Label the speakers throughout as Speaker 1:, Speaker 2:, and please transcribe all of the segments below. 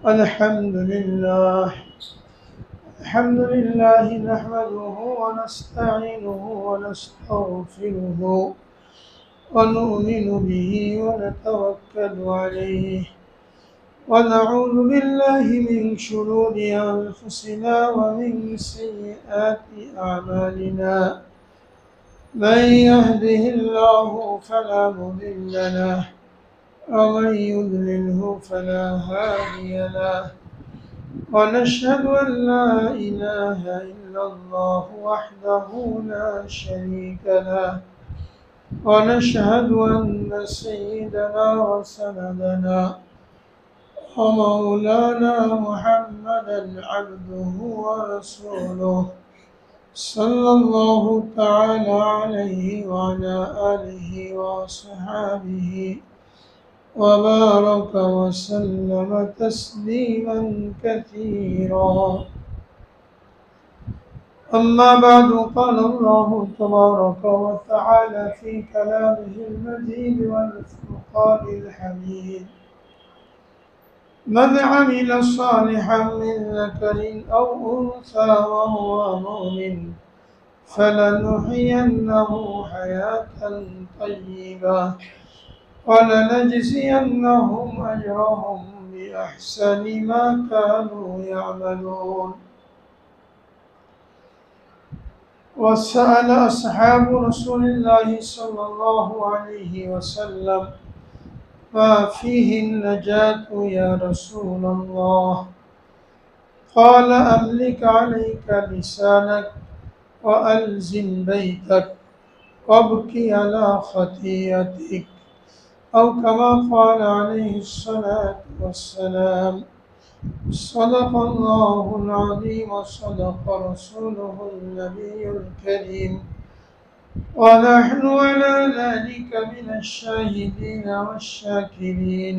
Speaker 1: الحمد لله الحمد لله نحمده ونستعينه ونستغفره ونؤمن به ونتوكل عليه ونعوذ بالله من شرور أنفسنا ومن سيئات أعمالنا من يهده الله فلا مضل له ومن يضلله فلا هادي له ونشهد أن لا إله إلا الله وحده لا شريك له ونشهد أن سيدنا وسندنا ومولانا محمدا عبده ورسوله صلى الله تعالى عليه وعلى آله وصحابه وبارك وسلم تسليما كثيرا. أما بعد قال الله تبارك وتعالى في كلامه المجيد والفرقان الحميد: من عمل صالحا من ذكر أو أنثى وهو مؤمن فلنحيينه حياة طيبة ولنجزينهم أجرهم بأحسن ما كانوا يعملون. وسأل أصحاب رسول الله صلى الله عليه وسلم: ما فيه النجاة يا رسول الله؟ قال: أملك عليك لسانك وألزم بيتك وابكي على خطيئتك، أو كما قال عليه الصلاة والسلام. صدق الله العظيم وصدق رسوله النبي الكريم، ونحن على ذلك من الشاهدين والشاكرين.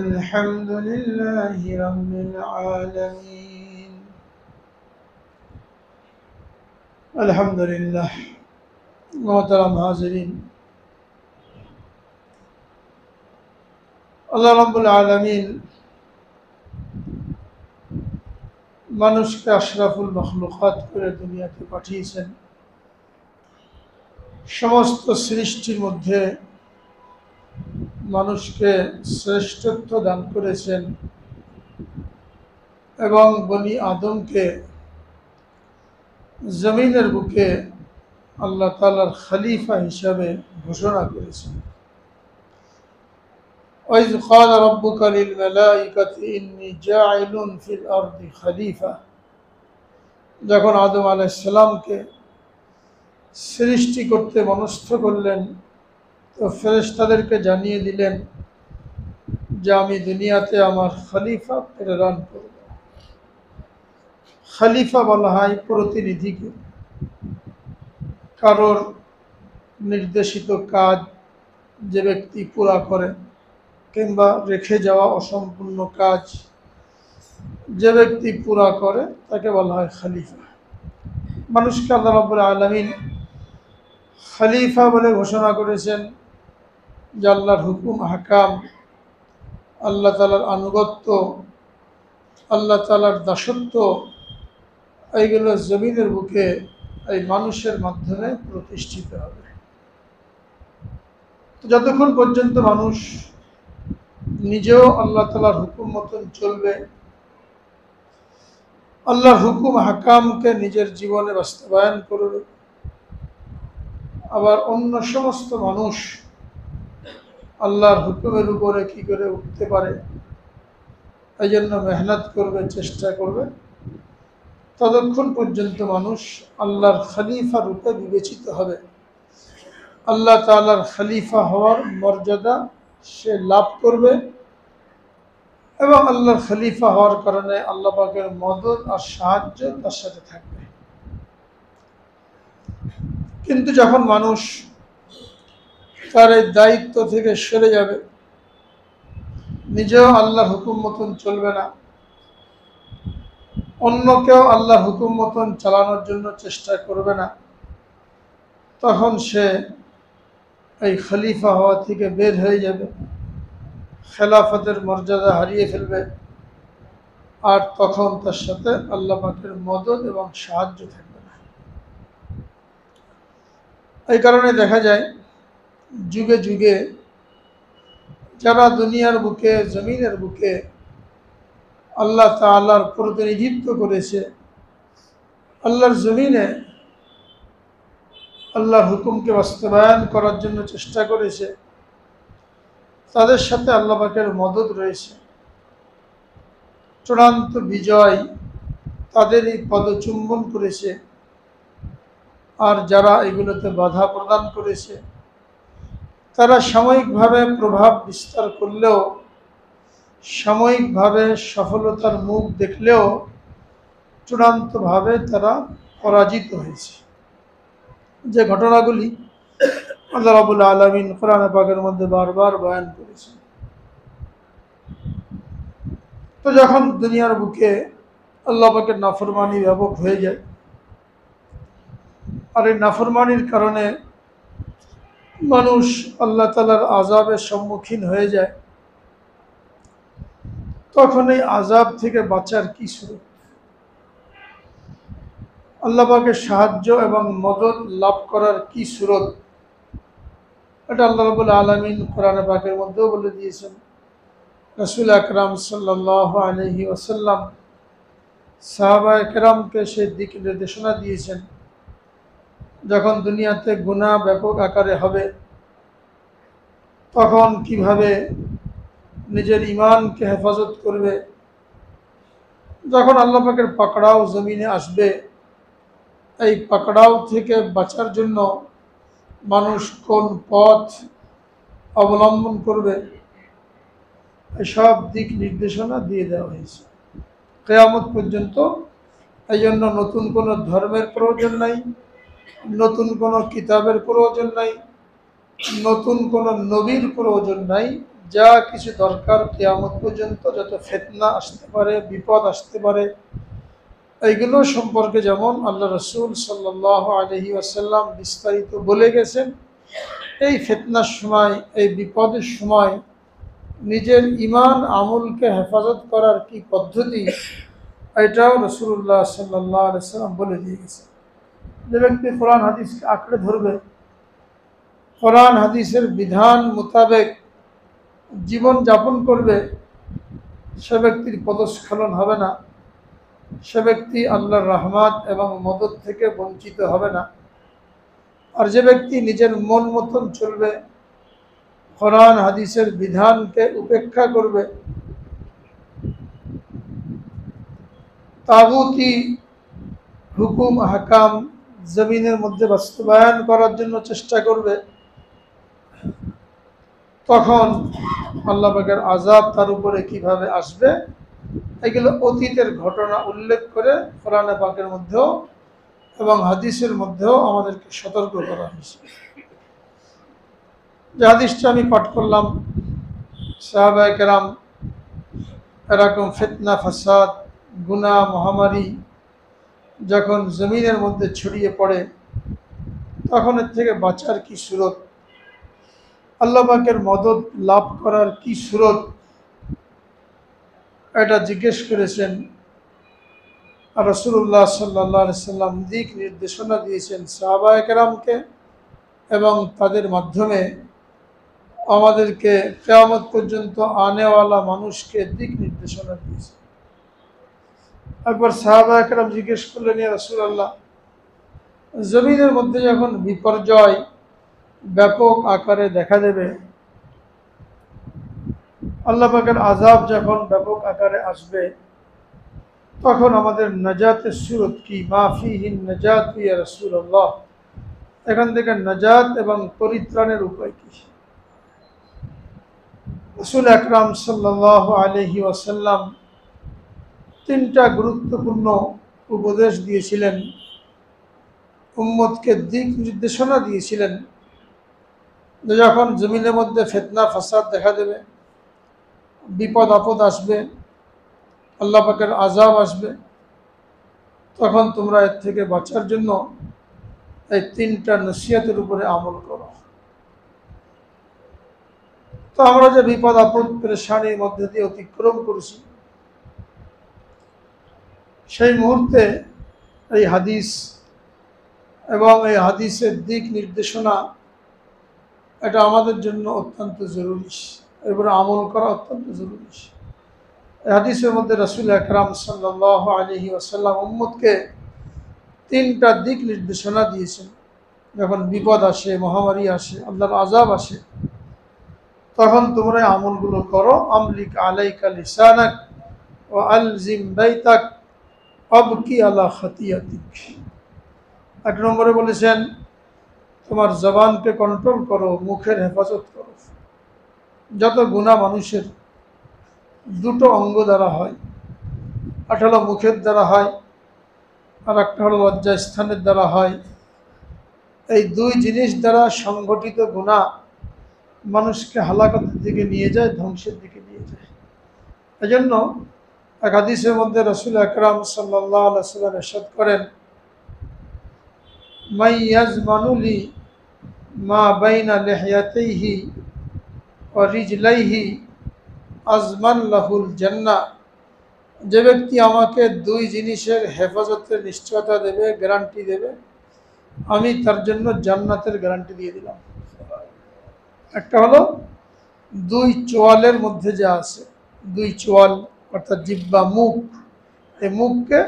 Speaker 1: الحمد لله رب العالمين. الحمد لله. मोहतरम हाज़रीन, আল্লাহ রাব্বুল আলামিন মানুষকে আশরাফুল মখলুকাত করে দুনিয়াতে পাঠিয়েছেন। সমস্ত সৃষ্টির মধ্যে মানুষকে শ্রেষ্ঠত্ব দান করেছেন এবং বনি আদমকে জমিনের বুকে আল্লাহ তাআলার খলিফা হিসাবে ঘোষণা করেছেন। وَإِذْ قَالَ رَبُّكَ لِلْمَلَائِكَةِ إِنِّي جَاعِلٌ فِي الْأَرْضِ خَلِيفَةً, যখন আদম আলাইহিস সালামকে সৃষ্টি করতে মনস্থ করলেন তো ফেরেশতাদেরকে জানিয়ে দিলেন যে আমি দুনিয়াতে আমার খলিফা প্রেরণ করব। খলিফা বলা হয় প্রতিনিধিকে, কারোর নির্দেশিত কাজ যে ব্যক্তি পুরা করে কিংবা রেখে যাওয়া অসম্পূর্ণ কাজ যে ব্যক্তি পুরা করে তাকে বলা হয় খলিফা। মানুষকে আল্লাহ রাব্বুল আলামিন খলিফা বলে ঘোষণা করেছেন যে আল্লাহর হুকুম হাকাম, আল্লাহ তাআলার আনুগত্য, আল্লাহ তাআলার দাসত্ব, এইগুলো জমিনের বুকে এই মানুষের মাধ্যমে প্রতিষ্ঠিত হবে। তো যতক্ষণ পর্যন্ত মানুষ নিজেও আল্লাহ তাআলার হুকুম মতন চলবে, আল্লাহর হুকুম হাকামকে নিজের জীবনে বাস্তবায়ন করবে, আবার অন্য সমস্ত মানুষ আল্লাহর হুকুমের উপরে কি করে উঠতে পারে এই জন্য মেহনত করবে, চেষ্টা করবে, ততক্ষণ পর্যন্ত মানুষ আল্লাহর খলিফা রূপে বিবেচিত হবে। আল্লাহ তাআলার খলিফা হওয়ার মর্যাদা সে লাভ করবে এবং আল্লাহর খলিফা হওয়ার কারণে আল্লাহ পাকের মদদ আর সাহায্য তার সাথে থাকবে। কিন্তু যখন মানুষ তার এই দায়িত্ব থেকে সরে যাবে, নিজেও আল্লাহর হুকুম মতন চলবে না, অন্যকেও আল্লাহর হুকুম মতন চালানোর জন্য চেষ্টা করবে না, তখন সে এই খলিফা হওয়া থেকে বের হয়ে যাবে, খেলাফতের মর্যাদা হারিয়ে ফেলবে, আর তখন তার সাথে আল্লাহ পাকের মদদ এবং সাহায্য থাকবে না। এই কারণে দেখা যায় যুগে যুগে যারা দুনিয়ার বুকে জমিনের বুকে আল্লাহ তাআলার প্রতিনিধিত্ব করেছে, আল্লাহর জমিনে আল্লাহর হুকুমকে বাস্তবায়ন করার জন্য চেষ্টা করেছে, তাদের সাথে আল্লাহ পাকের মদদ রয়েছে। চূড়ান্ত বিজয় তাদেরই পদচুম্বন করেছে। আর যারা এগুলোতে বাধা প্রদান করেছে, তারা সাময়িকভাবে প্রভাব বিস্তার করলেও, সাময়িকভাবে সফলতার মুখ দেখলেও চূড়ান্তভাবে তারা পরাজিত হয়েছে। যে ঘটনাগুলি আল্লাহ রাব্বুল আলামিন কোরআন পাকের মধ্যে বারবার বয়ান করেছেন। তো যখন দুনিয়ার বুকে আল্লাহ পাকের নাফরমানি ব্যাপক হয়ে যায়, আর এই নাফরমানির কারণে মানুষ আল্লাহ তাআলার আযাবের সম্মুখীন হয়ে যায়, তখন এই আযাব থেকে বাঁচার কি সুরত, আল্লাহ পাকের সাহায্য এবং মদদ লাভ করার কি সুরত, এটা আল্লাহ রাব্বুল আলামিন কোরআন পাকের মধ্যেও বলে দিয়েছেন। রাসূল আকরাম সাল্লাল্লাহু আলাইহি ওয়াসাল্লাম সাহাবায়ে কেরামকে সেই দিক নির্দেশনা দিয়েছেন, যখন দুনিয়াতে গুনাহ ব্যাপক আকারে হবে তখন কিভাবে নিজের ঈমানকে হেফাজত করবে। যখন আল্লাহ পাকের পাকড়াও জমিনে আসবে, এই পাকড়াও থেকে বাঁচার জন্য মানুষ কোন পথ অবলম্বন করবে, এসব দিক নির্দেশনা দিয়ে দেওয়া হয়েছে কিয়ামত পর্যন্ত। এই জন্য নতুন কোনো ধর্মের প্রয়োজন নাই, নতুন কোনো কিতাবের প্রয়োজন নাই, নতুন কোনো নবীর প্রয়োজন নাই। যা কিছু দরকার কিয়ামত পর্যন্ত যত ফিতনা আসতে পারে, বিপদ আসতে পারে, এইগুলো সম্পর্কে যেমন আল্লাহ রাসূল সাল্লাল্লাহু আলাইহি ওয়াসাল্লাম বিস্তারিত বলে গেছেন, এই ফিতনার সময়, এই বিপদের সময় নিজের ঈমান আমলকে হেফাজত করার কি পদ্ধতি, এটাও রাসূলুল্লাহ সাল্লাল্লাহু আলাইহি ওয়াসাল্লাম বলে দিয়ে গেছেন। যে ব্যক্তি কোরআন হাদিসকে আঁকড়ে ধরবে, কোরআন হাদিসের বিধান মোতাবেক জীবন যাপন করবে, সে ব্যক্তির পদস্খলন হবে না, সে ব্যক্তি আল্লাহর রহমত এবং মদদ থেকে বঞ্চিত হবে না। আর যে ব্যক্তি নিজের মন মতন চলবে, কোরআন হাদিসের বিধানকে উপেক্ষা করবে, তাগুতি হুকুম হাকাম জমিনের মধ্যে বাস্তবায়ন করার জন্য চেষ্টা করবে, তখন আল্লাহ পাকের আযাব তার উপরে কিভাবে আসবে, এগুলো অতীতের ঘটনা উল্লেখ করে কোরআনে পাকের মধ্যেও এবং হাদিসের মধ্যেও আমাদেরকে সতর্ক করা হয়েছে। যে হাদিসটা আমি পাঠ করলাম, সাহাবায়ে কেরাম এরকম ফিতনা, ফাসাদ, গুনাহ, মহামারী যখন জমিনের মধ্যে ছড়িয়ে পড়ে, তখন এর থেকে বাঁচার কি সুরত, আল্লাহ পাকের মদদ লাভ করার কি সুরত, এটা জিজ্ঞেস করেছেন। আর রাসূলুল্লাহ সাল্লাল্লাহু আলাইহি সাল্লাম দিক নির্দেশনা দিয়েছেন সাহাবায়ে কেরামকে, এবং তাদের মাধ্যমে আমাদেরকে কিয়ামত পর্যন্ত আনেওয়ালা মানুষকে দিক নির্দেশনা দিয়েছেন। একবার সাহাবায়ে কেরাম জিজ্ঞেস করলেন, ইয়া রাসূলুল্লাহ, জমিনের মধ্যে যখন বিপর্যয় ব্যাপক আকারে দেখা দেবে, আল্লাহ পাকের আযাব যখন ব্যাপক আকারে আসবে, তখন আমাদের নাজাতের সুরত কি? মা ফিহিন নাজাত ইয়া রাসূলুল্লাহ, এখান থেকে নাজাত এবং পরিত্রাণের উপায় কি? রাসূল আকরাম সাল্লাল্লাহু আলাইহি ওয়াসাল্লাম তিনটা গুরুত্বপূর্ণ উপদেশ দিয়েছিলেন, উম্মতকে দিক নির্দেশনা দিয়েছিলেন, যে যখন জমিনের মধ্যে ফিতনা ফাসাদ দেখা দেবে, বিপদ আপদ আসবে, আল্লাহ পাকের আযাব আসবে, তখন তোমরা এর থেকে বাঁচার জন্য এই তিনটা নসিহতের উপরে আমল করো। তো আমরা যে বিপদ আপদ পেরেশানির মধ্যে দিয়ে অতিক্রম করেছি, সেই মুহূর্তে এই হাদিস এবং এই হাদিসের দিক নির্দেশনা এটা আমাদের জন্য অত্যন্ত জরুরি, এবারে আমল করা অত্যন্ত জরুরি। এই হাদিসের মধ্যে রাসূল আকরাম সাল্লাল্লাহু আলাইহি ওয়াসাল্লাম উম্মতকে তিনটা দিক নির্দেশনা দিয়েছেন। যখন বিপদ আসে, মহামারী আসে, আল্লাহর আযাব আসে, তখন তোমরা এই আমলগুলো করো। আমলিক আলাইকা লিসানাক ওয়া আলজিম বাইতাক আবকি আলা খাতিয়াতিক। এক নম্বরে বলেছেন তোমার জবানকে কন্ট্রোল করো, মুখের হেফাজত করো। যত গুনাহ মানুষের দুটো অঙ্গ দ্বারা হয়, একটা হলো মুখের দ্বারা হয়, আর একটা হলো লজ্জাস্থানের দ্বারা হয়। এই দুই জিনিস দ্বারা সংগঠিত গুনাহ মানুষকে হালাকতের দিকে নিয়ে যায়, ধ্বংসের দিকে নিয়ে যায়। এজন্য এক হাদিসের মধ্যে রাসূল আকরাম সাল্লাল্লাহু আলাইহি ওয়াসাল্লাম ইরশাদ করেন, মান ইয়াজমানু লি মা বাইনা লিহয়াতাইহি ওয়া রিজলাইহি আজমান লাহুল জান্নাহ। যে ব্যক্তি আমাকে দুই জিনিসের হেফাজতের নিশ্চয়তা দেবে, গ্যারান্টি দেবে, আমি তার জন্য জান্নাতের গ্যারান্টি দিয়ে দিলাম। একটা হলো দুই চোয়ালের মধ্যে যা আছে, দুই চোয়াল অর্থাৎ জিহ্বা, মুখ। এই মুখকে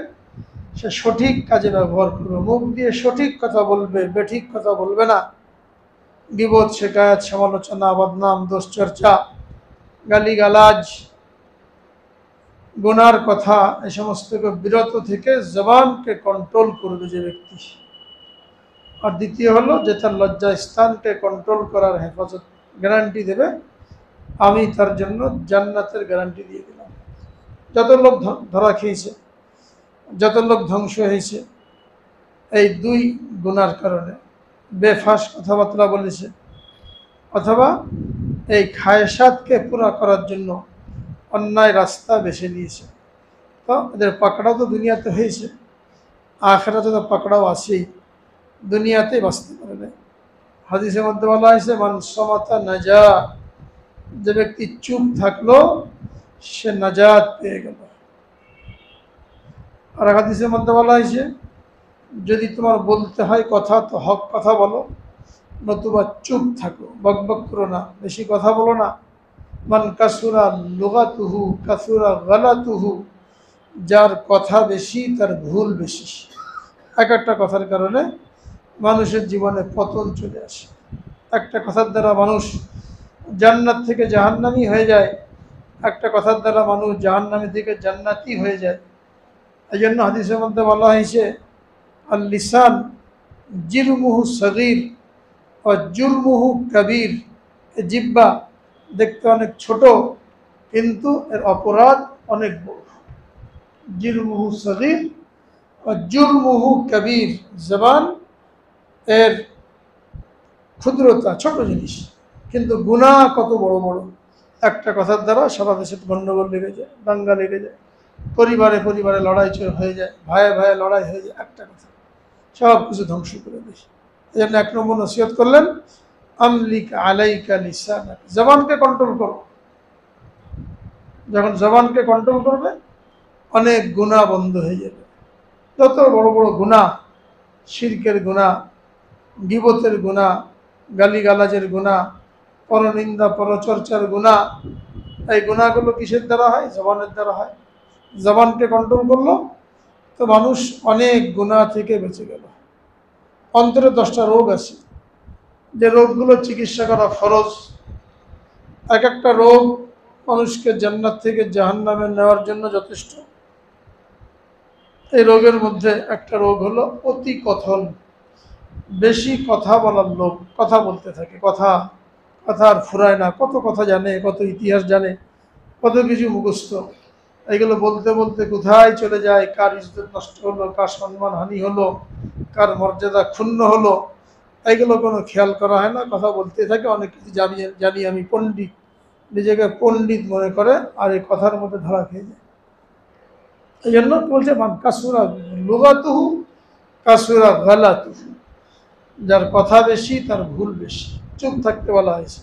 Speaker 1: সে সঠিক কাজে ব্যবহার করবে, মুখ দিয়ে সঠিক কথা বলবে, বেঠিক কথা বলবে না। গীবত, শিকায়াত, সমালোচনা, বদনাম, দোষচর্চা, গালিগালাজ, গুনার কথা, এই সমস্তকে বিরত থেকে জবানকে কন্ট্রোল করবে যে ব্যক্তি। আর দ্বিতীয় হলো যে তার লজ্জা স্থানকে কন্ট্রোল করার হেফাজত গ্যারান্টি দেবে, আমি তার জন্য জান্নাতের গ্যারান্টি দিয়ে দিলাম। যত লোক ধরা খেয়েছে, যত লোক ধ্বংস হয়েছে এই দুই গুনার কারণে, বেফাস কথাবার্তা বলেছে অথবা এই খায়সাতকে পুরা করার জন্য অন্যায় রাস্তা বেছে নিয়েছে, তো এদের পাকড়াও তো দুনিয়াতে হয়েছে, আখিরাতে তো পাকড়াও আসেই, দুনিয়াতেই বাঁচতে পারে না। হাদিসের মধ্যে বলা হয়েছে মান সামাতা নাজা, যে ব্যক্তি চুপ থাকলো সে নাজাত পেয়ে গেল। আর হাদিসের মধ্যে বলা হয়েছে যদি তোমার বলতে হয় কথা তো হক কথা বলো, নতুবা চুপ থাকো, বকবক করো না, বেশি কথা বলো না। মান কাসুরা লুগাতুহু কাসুরা গালাতুহু, যার কথা বেশি তার ভুল বেশি। এক একটা কথার কারণে মানুষের জীবনে পতন চলে আসে। একটা কথার দ্বারা মানুষ জান্নাত থেকে জাহান্নামী হয়ে যায়, একটা কথার দ্বারা মানুষ জাহান্নামী থেকে জান্নাতি হয়ে যায়। এই জন্য হাদিসের মধ্যে বলা হয়েছে আল লিসান জিরমুহু সগীর ও জুরমুহু কবির। জিহ্বা দেখতে অনেক ছোট কিন্তু এর অপরাধ অনেক বড়। জিরমুহু সগীর ও জুরমুহু কবির, জবান এর ক্ষুদ্রতা ছোট জিনিস, কিন্তু গুনাহ কত বড় বড়। একটা কথার দ্বারা সারা দেশে গণ্ডগোল লেগে যায়, দাঙ্গা লেগে যায়, পরিবারে পরিবারে লড়াই হয়ে যায়, ভাইয়ে ভাইয়ে লড়াই হয়ে যায়, একটা কথা সব কিছু ধ্বংস করে দেয়। এই জন্য এক নম্বর নসিহত করলেন আমলিক আলাইকা লিসানাক, জবানকে কন্ট্রোল করো। যখন জবানকে কন্ট্রোল করবে অনেক গুনাহ বন্ধ হয়ে যাবে। যত বড় বড় গুনাহ, শিরকের গুনাহ, গীবতের গুনাহ, গালিগালাজের গুনাহ, পরনিন্দা পরচর্চার গুনাহ, এই গুনাহগুলো কিসের দ্বারা হয়? জবানের দ্বারা হয়। জবানকে কন্ট্রোল করলো তো মানুষ অনেক গুনাহ থেকে বেঁচে গেল। অন্তরে 10টা রোগ আছে, যে রোগগুলো চিকিৎসা করা ফরজ। এক একটা রোগ মানুষকে জান্নাত থেকে জাহান্নামে নেওয়ার জন্য যথেষ্ট। এই রোগের মধ্যে একটা রোগ হলো অতি কথন, বেশি কথা বলার লোক, কথা বলতে থাকে, কথা আর ফুরায় না, কত কথা জানে, কত ইতিহাস জানে, কত কিছু মুখস্থ। এগুলো বলতে বলতে কোথায় চলে যায়, কার ইজ্জত নষ্ট হলো, কার সম্মান হানি হলো, কার মর্যাদা ক্ষুণ্ণ হলো, এগুলো কোনো খেয়াল করা হয় না। কথা বলতে থাকে, অনেক কিছু জানি আমি পণ্ডিত, নিজেকে পণ্ডিত মনে করে, আর এই কথার মধ্যে ধরা খেয়ে যায়। এই জন্য বলছে মান কাসুরা লুগাতুহু কাসুরা গালাতুহু, যার কথা বেশি তার ভুল বেশি। চুপ থাকতে বলা হয়েছে,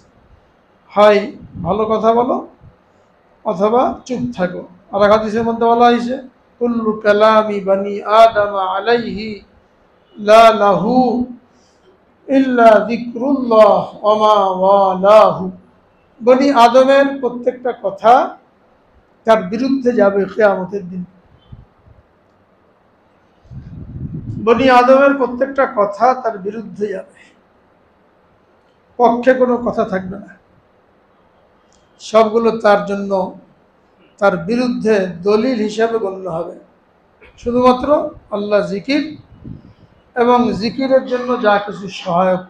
Speaker 1: হয় ভালো কথা বলো অথবা চুপ থাকো। আর হাদিসের মধ্যে বলা হয়েছে কুল্লু কালামি বানি আদম আলাইহি লা লাহু ইল্লা যিকরুল্লাহ ওয়া মা ওয়ালাহু। বনি আদমের প্রত্যেকটা কথা তার বিরুদ্ধে যাবে কিয়ামতের দিন। বনি আদমের প্রত্যেকটা কথা তার বিরুদ্ধে যাবে, পক্ষে কোনো কথা থাকবে না, সবগুলো তার জন্য তার বিরুদ্ধে দলিল হিসাবে গণ্য হবে। শুধুমাত্র আল্লাহ জিকির এবং জিকিরের জন্য যা কিছু সহায়ক,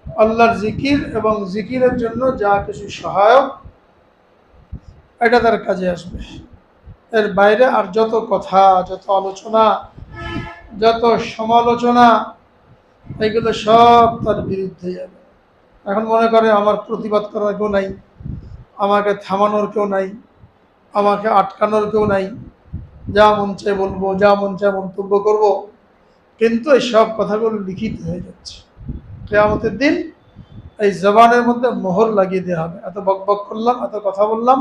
Speaker 1: আল্লাহর জিকির এবং জিকিরের জন্য যা কিছু সহায়ক, এটা তার কাজে আসবে। এর বাইরে আর যত কথা, যত আলোচনা, যত সমালোচনা, এগুলো সব তার বিরুদ্ধে যাবে। এখন মনে করে আমার প্রতিবাদ করার কেউ নাই, আমাকে থামানোর কেউ নাই, আমাকে আটকানোর কেউ নাই, যা মন চায় বলবো, যা মন চায় মন্তব্য করব। কিন্তু এই সব কথাগুলো লিখিত হয়ে যাচ্ছে। কিয়ামতের দিন এই জবানের মধ্যে মোহর লাগিয়ে দেওয়া হবে। এত বকবক করলাম, এত কথা বললাম,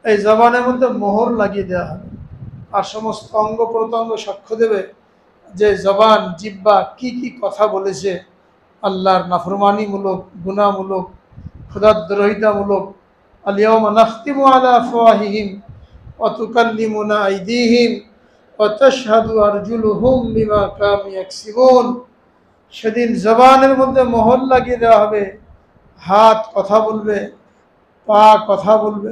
Speaker 1: এই জবানের মধ্যে মোহর লাগিয়ে দেওয়া হবে। আর সমস্ত অঙ্গ প্রত্যঙ্গ সাক্ষ্য দেবে যে জবান, জিহ্বা কি কি কথা বলেছে, আল্লাহর নাফরমানিমূলক, গুনাহমূলক, খোদাদ্রোহিতামূলক। আল-ইয়াওমা নাখতিমু আলা আফওয়াহিহিম ওয়া তুকাল্লিমুনা আইদিহিম ওয়া তাশহাদু আরজুলুহুম বিমা কানু ইয়াকসিবুন। সেদিন জবানের মধ্যে মোহর লাগিয়ে দেওয়া হবে, হাত কথা বলবে, পা কথা বলবে,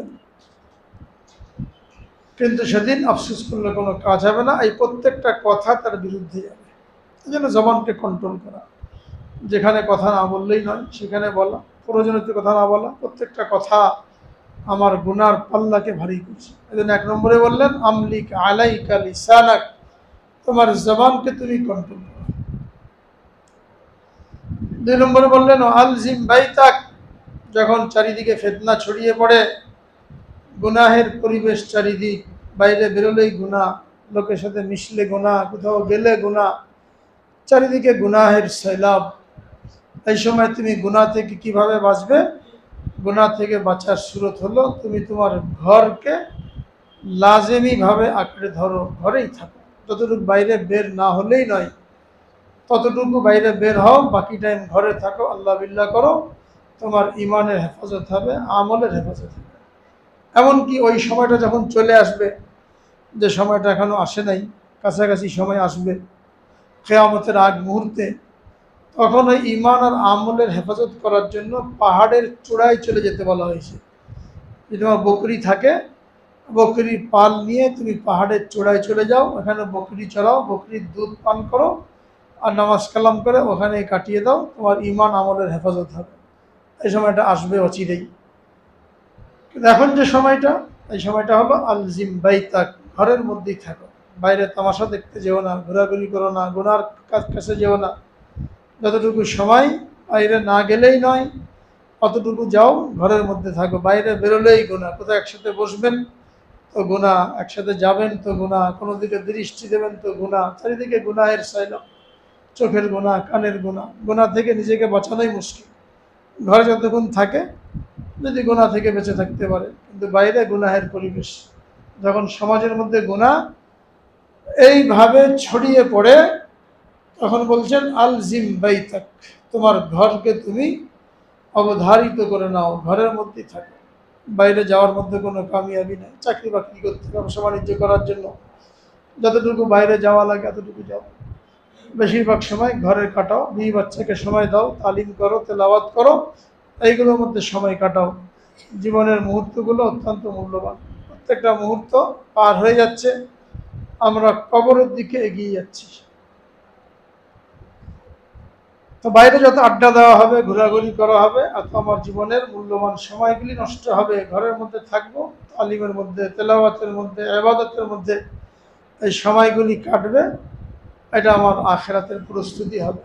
Speaker 1: কিন্তু সেদিন আফসোস করলে কোনো কাজ হবে না। এই প্রত্যেকটা কথা তার বিরুদ্ধে যাবে। এই জন্য জবানকে কন্ট্রোল করা, যেখানে কথা না বললেই নয় সেখানে বলা, প্রয়োজনীয় কথা না বলা, প্রত্যেকটা কথা আমার গুনার পাল্লাকে ভারী করছে। এই জন্য 1 নম্বরে বললেন আমলিক আলাইকা লিসানাক, তোমার জবানকে তুমি কন্ট্রোল করো। 2 নম্বরে বললেন আলজিম বাইতাক, যখন চারিদিকে ফিতনা ছড়িয়ে পড়ে, গুনাহের পরিবেশ চারিদিক, বাইরে বেরোলেই গুনাহ, লোকের সাথে মিশলে গুনাহ, কোথাও গেলে গুনাহ, চারিদিকে গুনাহের সৈলাব। এই সময় তুমি গুনাহ থেকে কিভাবে বাঁচবে? গুনাহ থেকে বাঁচার সুরত হলো তুমি তোমার ঘরকে লাজেমিভাবে আঁকড়ে ধরো, ঘরেই থাকো। যতটুকু বাইরে বের না হলেই নয়, ততটুকু বাইরে বের হও, বাকি টাইম ঘরে থাকো, আল্লাহ বিল্লাহ করো। তোমার ইমানের হেফাজত হবে, আমলের হেফাজত হবে। এমনকি ওই সময়টা যখন চলে আসবে, যে সময়টা এখনো আসে নাই, কাছাকাছি সময় আসবে কিয়ামতের আগ মুহূর্তে, তখন ওই ইমান আর আমলের হেফাজত করার জন্য পাহাড়ের চূড়ায় চলে যেতে বলা হয়েছে। যদি তোমার বকরি থাকে, বকরির পাল নিয়ে তুমি পাহাড়ের চূড়ায় চলে যাও, ওখানে বকরি চড়াও, বকরির দুধ পান করো, আর নামাজ কালাম করে ওখানে কাটিয়ে দাও, তোমার ইমান আমলের হেফাজত হবে। এই সময়টা আসবে অচিরেই। কিন্তু এখন যে সময়টা, এই সময়টা হলো আলজিম বাইতাক, ঘরের মধ্যেই থাকো, বাইরে তামাশা দেখতে যেও না, ঘোরাঘুরি করো না, গুনার কাছে যেও না। যতটুকু সময় বাইরে না গেলেই নয়, অতটুকু যাও, ঘরের মধ্যে থাকো, বাইরে বেরোলেই গুনাহ। কোথাও একসাথে বসবেন তো গুনাহ, একসাথে যাবেন তো গুনাহ, কোনো দিকে দৃষ্টি দেবেন তো গুনাহ, চারিদিকে গুনাহের সাইলাম, চোখের গুনাহ, কানের গুনাহ। গুনাহ থেকে নিজেকে বাঁচানোই মুশকিল। ঘরে যতক্ষণ থাকে যদি গুনাহ থেকে বেঁচে থাকতে পারে, কিন্তু বাইরে গুনাহের পরিবেশ। যখন সমাজের মধ্যে গুনাহ এইভাবে ছড়িয়ে পড়ে, তখন বলছেন আলজিম বাইতাক, তোমার ঘরকে তুমি অবধারিত করে নাও, ঘরের মধ্যেই থাকো, বাইরে যাওয়ার মধ্যে কোনো কামিয়াবি নেই। চাকরি বাকরি করতে, ব্যবসা বাণিজ্য করার জন্য যতটুকু বাইরে যাওয়া লাগে এতটুকু যাও, বেশিরভাগ সময় ঘরে কাটাও, বিবি বাচ্চাকে সময় দাও, তালিম করো, তেলাওয়াত করো, এইগুলোর মধ্যে সময় কাটাও। জীবনের মুহূর্তগুলো অত্যন্ত মূল্যবান। প্রত্যেকটা মুহূর্ত পার হয়ে যাচ্ছে, আমরা কবরের দিকে এগিয়ে যাচ্ছি। তো বাইরে যত আড্ডা দেওয়া হবে, ঘোরাঘুরি করা হবে, আর তো আমার জীবনের মূল্যবান সময়গুলি নষ্ট হবে। ঘরের মধ্যে থাকবো, তালিমের মধ্যে, তেলাওয়াতের মধ্যে, ইবাদতের মধ্যে এই সময়গুলি কাটবে, এটা আমার আখিরাতের প্রস্তুতি হবে।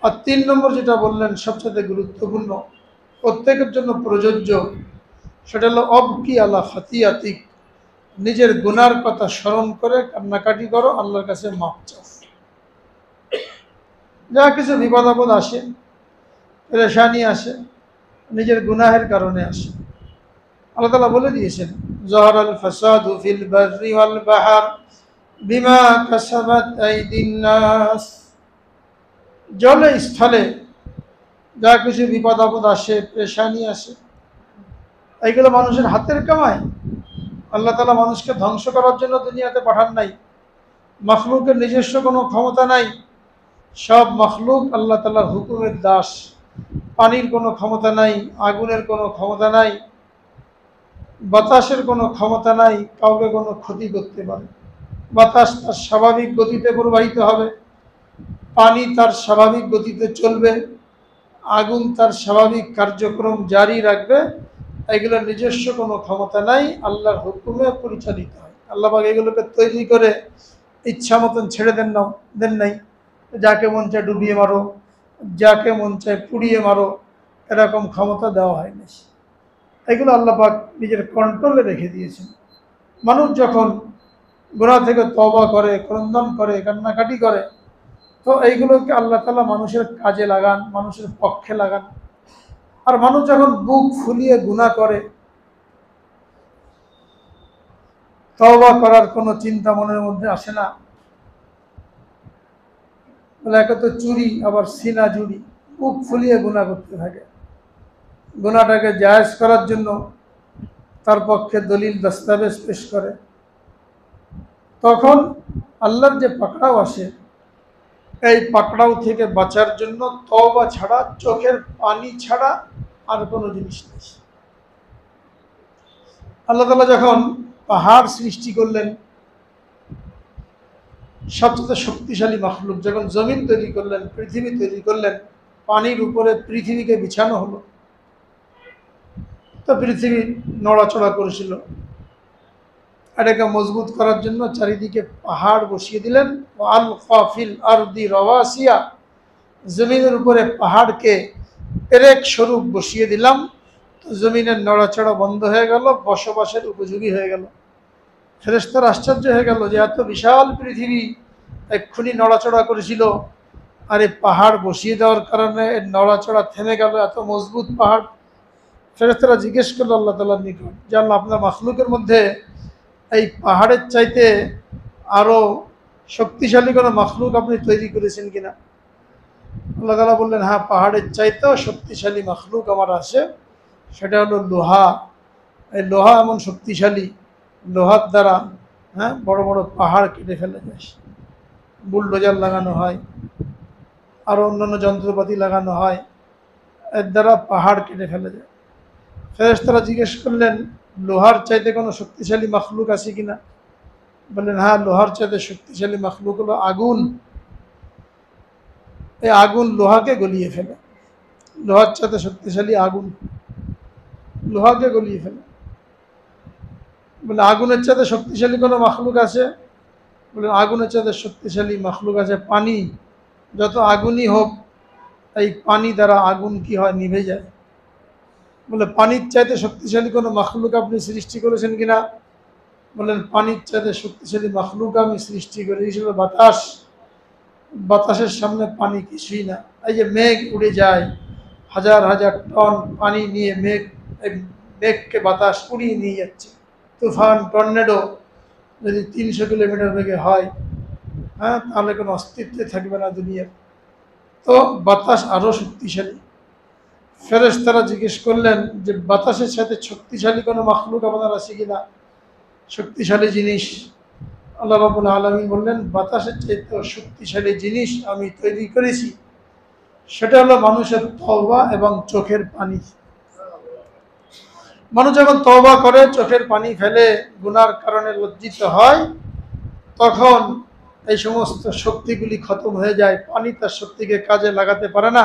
Speaker 1: আর 3 নম্বর যেটা বললেন সবচেয়ে গুরুত্বপূর্ণ, প্রত্যেকের জন্য প্রযোজ্য, সেটা হলো অবকি আলা খাতিয়াতিক, নিজের গুনার কথা স্মরণ করে কান্নাকাটি করো, আল্লাহর কাছে মাপ চাও। যা কিছু বিপদ আপদ আসে, পেরেশানি আসে, নিজের গুনাহের কারণে আসে। আল্লাহ তাআলা বলে দিয়েছেন যাহারাল ফাসাদু ফিল বাররি ওয়াল বাহর বিমা কাসাবাত আইদিন নাস। জলে স্থলে যা কিছু বিপদ আপদ আসে, পেরেশানি আসে, এইগুলো মানুষের হাতের কামাই। আল্লাহ তাআলা মানুষকে ধ্বংস করার জন্য দুনিয়াতে পাঠান নাই। মখলুকের নিজস্ব কোনো ক্ষমতা নাই, সব মখলুক আল্লাহ তাআলার হুকুমের দাস। পানির কোনো ক্ষমতা নাই, আগুনের কোনো ক্ষমতা নাই, বাতাসের কোনো ক্ষমতা নাই কাউকে কোনো ক্ষতি করতে পারে। বাতাস তার স্বাভাবিক গতিতে প্রবাহিত হবে, পানি তার স্বাভাবিক গতিতে চলবে, আগুন তার স্বাভাবিক কার্যক্রম জারি রাখবে। এগুলোর নিজস্ব কোনো ক্ষমতা নাই, আল্লাহর হুকুমে পরিচালিত হয়। আল্লাহ পাক এগুলোকে তৈরি করে ইচ্ছা মতন ছেড়ে দেন নাই। যাকে মন চায় ডুবিয়ে মারো, যাকে মন চায় পুড়িয়ে মারো, এরকম ক্ষমতা দেওয়া হয়নি। এগুলো আল্লাহ পাক নিজের কন্ট্রোলে রেখে দিয়েছেন। মানুষ যখন গুনাহ থেকে তওবা করে, ক্রন্দন করে, কান্নাকাটি করে, তো এইগুলোকে আল্লাহ তাআলা মানুষের কাজে লাগান, মানুষের পক্ষে লাগান। আর মানুষ যখন বুক ফুলিয়ে গুনাহ করে, তওবা করার কোনো চিন্তা মনের মধ্যে আসে না, বলে একে তো চুরি, আবার সিনা জুড়ি, বুক ফুলিয়ে গুনাহ করতে থাকে। গুনাহটাকে জায়েজ করার জন্য তার পক্ষে দলিল দস্তাবেজ পেশ করে, তখন আল্লাহর যে পাকড়াও আসে, এই পাকড়াও থেকে বাঁচার জন্য তওবা ছাড়া, চোখের পানি ছাড়া আর কোনো জিনিস নেই। আল্লাহ তাআলা যখন পাহাড় সৃষ্টি করলেন, সবচেয়ে শক্তিশালী মখলুক যখন জমিন তৈরি করলেন, পৃথিবী তৈরি করলেন, পানির উপরে পৃথিবীকে বিছানো হলো, তো পৃথিবী নড়াচড়া করেছিল। এটাকে মজবুত করার জন্য চারিদিকে পাহাড় বসিয়ে দিলেন। আলকা ফিল আরদি রাওয়াসিয়া, জমিনের উপরে পাহাড়কে পেরেক স্বরূপ বসিয়ে দিলাম, তো জমিনের নড়াচড়া বন্ধ হয়ে গেল, বসবাসের উপযোগী হয়ে গেল। ফেরেশতারা আশ্চর্য হয়ে গেল যে এত বিশাল পৃথিবী এক্ষুনি নড়াচড়া করেছিল, আর এই পাহাড় বসিয়ে দেওয়ার কারণে এর নড়াচড়া থেমে গেল, এত মজবুত পাহাড়। ফেরেশতারা জিজ্ঞেস করলো আল্লাহ তাআলার নিকট, যে আল্লাহ, আপনার মাখলুকের মধ্যে এই পাহাড়ের চাইতে আরো শক্তিশালী কোনো মাখলুক আপনি তৈরি করেছেন কিনা? আল্লাহ তাআলা বললেন, হ্যাঁ, পাহাড়ের চাইতেও শক্তিশালী মাখলুক আমার আছে, সেটা হলো লোহা। এই লোহা এমন শক্তিশালী, লোহার দ্বারা বড় বড় পাহাড় কেটে ফেলে যায়। বুলডোজার লাগানো হয়, আরও অন্যান্য যন্ত্রপাতি লাগানো হয়, এর দ্বারা পাহাড় কেটে ফেলে যায়। ফেরেশতারা জিজ্ঞেস করলেন, লোহার চাইতে কোনো শক্তিশালী মখলুক আছে কিনা? বললেন, হ্যাঁ, লোহার চাইতে শক্তিশালী মখলুক হলো আগুন। এই আগুন লোহাকে গলিয়ে ফেলে। লোহার চাইতে শক্তিশালী আগুন, লোহাকে গলিয়ে ফেলে। বলে, আগুনের চাইতে শক্তিশালী কোনো মখলুক আছে? বললেন, আগুনের চাইতে শক্তিশালী মখলুক আছে পানি। যত আগুনই হোক, এই পানি দ্বারা আগুন কি হয়, নিভে যায়। বলে, পানির চাইতে শক্তিশালী কোনো মখলুক আপনি সৃষ্টি করেছেন কিনা? বললেন, পানির চাইতে শক্তিশালী মখলুক আমি সৃষ্টি করি, ছিল বাতাস। বাতাসের সামনে পানি কিছুই না। এই যে মেঘ উড়ে যায়, হাজার হাজার টন পানি নিয়ে মেঘকে বাতাস উড়িয়ে নিয়ে যাচ্ছে। তুফান, টর্নেডো যদি 300 কিলোমিটার বেগে হয়, তাহলে কোনো অস্তিত্বে থাকবে না দুনিয়ার। তো বাতাস আরও শক্তিশালী। ফেরেশতারা জিজ্ঞেস করলেন যে বাতাসের সাথে শক্তিশালী কোনো মখলুক আপনার আছে কিনা, শক্তিশালী জিনিস? আল্লাহ রাব্বুল আলামিন বললেন, বাতাসের চাইতে শক্তিশালী জিনিস আমি তৈরি করেছি, সেটা হলো মানুষের তওবা এবং চোখের পানি। মানুষ যখন তওবা করে, চোখের পানি ফেলে, গুনার কারণে লজ্জিত হয়, তখন এই সমস্ত শক্তিগুলি খতম হয়ে যায়। পানি তার শক্তিকে কাজে লাগাতে পারে না,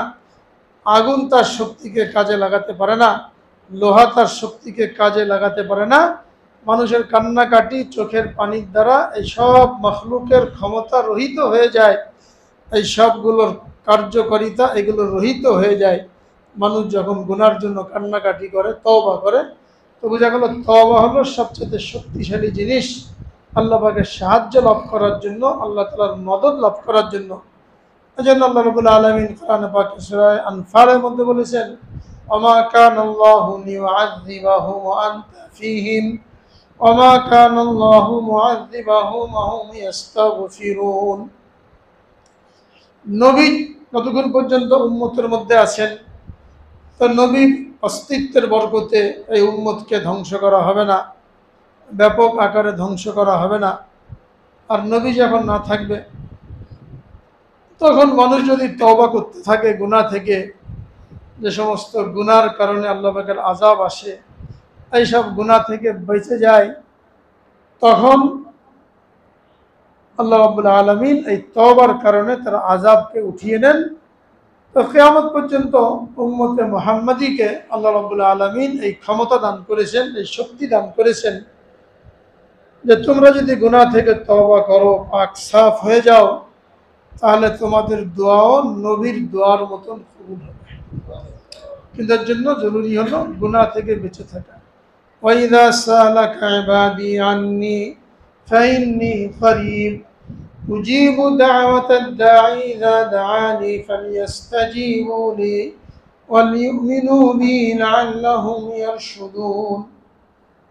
Speaker 1: আগুন তার শক্তিকে কাজে লাগাতে পারে না, লোহা তার শক্তিকে কাজে লাগাতে পারে না। মানুষের কান্নাকাটি, চোখের পানির দ্বারা এই সব মখলুকের ক্ষমতা রহিত হয়ে যায়, এই সবগুলোর কার্যকারিতা এগুলো রহিত হয়ে যায়। মানুষ যখন গুনার জন্য কান্নাকাটি করে, তওবা করে, তো বোঝা গেল তওবা হলো সবচেয়ে শক্তিশালী জিনিস আল্লাহ পাকের সাহায্য লাভ করার জন্য, আল্লাহ তাআলার মদদ লাভ করার জন্য। এজন্য আল্লাহ রাব্বুল আলামিন কোরআনে পাকে সূরা আনফালের মধ্যে বলেছেন, ওমা কানাল্লাহু লিউআযযিবাহুম ওয়া আনতা ফীহিম ওমা কানাল্লাহু মুআযযিবাহুম ওয়া হুম ইস্তাগফিরুন। নবী কতক্ষণ পর্যন্ত উম্মতের মধ্যে আছেন, তো নবীর অস্তিত্বের বরকতে এই উম্মতকে ধ্বংস করা হবে না, ব্যাপক আকারে ধ্বংস করা হবে না। আর নবী যখন না থাকবে, তখন মানুষ যদি তওবা করতে থাকে গুনাহ থেকে, যে সমস্ত গুনার কারণে আল্লাহ পাকের আযাব আসে, এইসব গুনাহ থেকে বেঁচে যায়, তখন আল্লাহ রাব্বুল আলামিন এই তওবার কারণে তার আযাবকে উঠিয়ে নেন। তো কিয়ামত পর্যন্ত উম্মতে মুহাম্মাদীকে আল্লাহ রাব্বুল আলামিন এই ক্ষমতা দান করেছেন, এই শক্তি দান করেছেন যে তোমরা যদি গুনাহ থেকে তওবা করো, পাক সাফ হয়ে যাও, তাহলে তোমাদের দোয়াও নবীর দোয়ার মতন কবুল হবে। কিন্তু এর জন্য জরুরি হলো গুনাহ থেকে বেঁচে থাকা। ওয়াইদা সালাকা ইবাদি আন্নী ফাইন্নী করিব উজিবু দাওয়াতাদ দাঈ ইযা দাআনি ফালইস্তাজিবু লি ওয়ালিউমিনু বি লাআল্লাহুম ইয়ারশুদুন।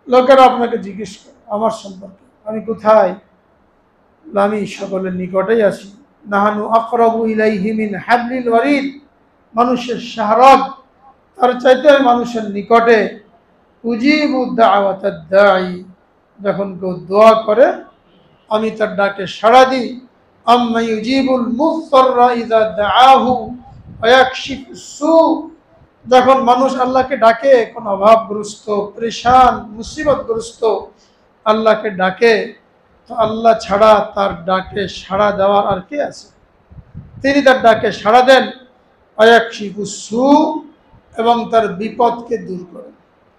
Speaker 1: লোকেরা আপনাকে জিজ্ঞেস করে আমার সম্পর্কে, আমি কোথায়? আমি সকলের নিকটেই আছি। নাহানু আকরাবু ইলাইহি মিন হাবলিল ওয়ারিদ, মানুষের শাহরাগ তার চাইতে মানুষের নিকটে। উজিবু দাওয়াতাদ দাঈ, যখন কেউ দোয়া করে আমি তার ডাকে সাড়া দিই। আম্মা ইউজিবুল মুযতাররা ইযা দাআহু ওয়া ইয়াকশিফুস সু, যখন মানুষ আল্লাহকে ডাকে, কোন অভাবগ্রস্ত, পরেশান, মুসিবতগ্রস্ত আল্লাহকে ডাকে, তো আল্লাহ ছাড়া তার ডাকে সাড়া দেওয়ার আর কে আছে? তিনি তার ডাকে সাড়া দেন। ওয়া ইয়াকশিফুস সু, এবং তার বিপদকে দূর করেন।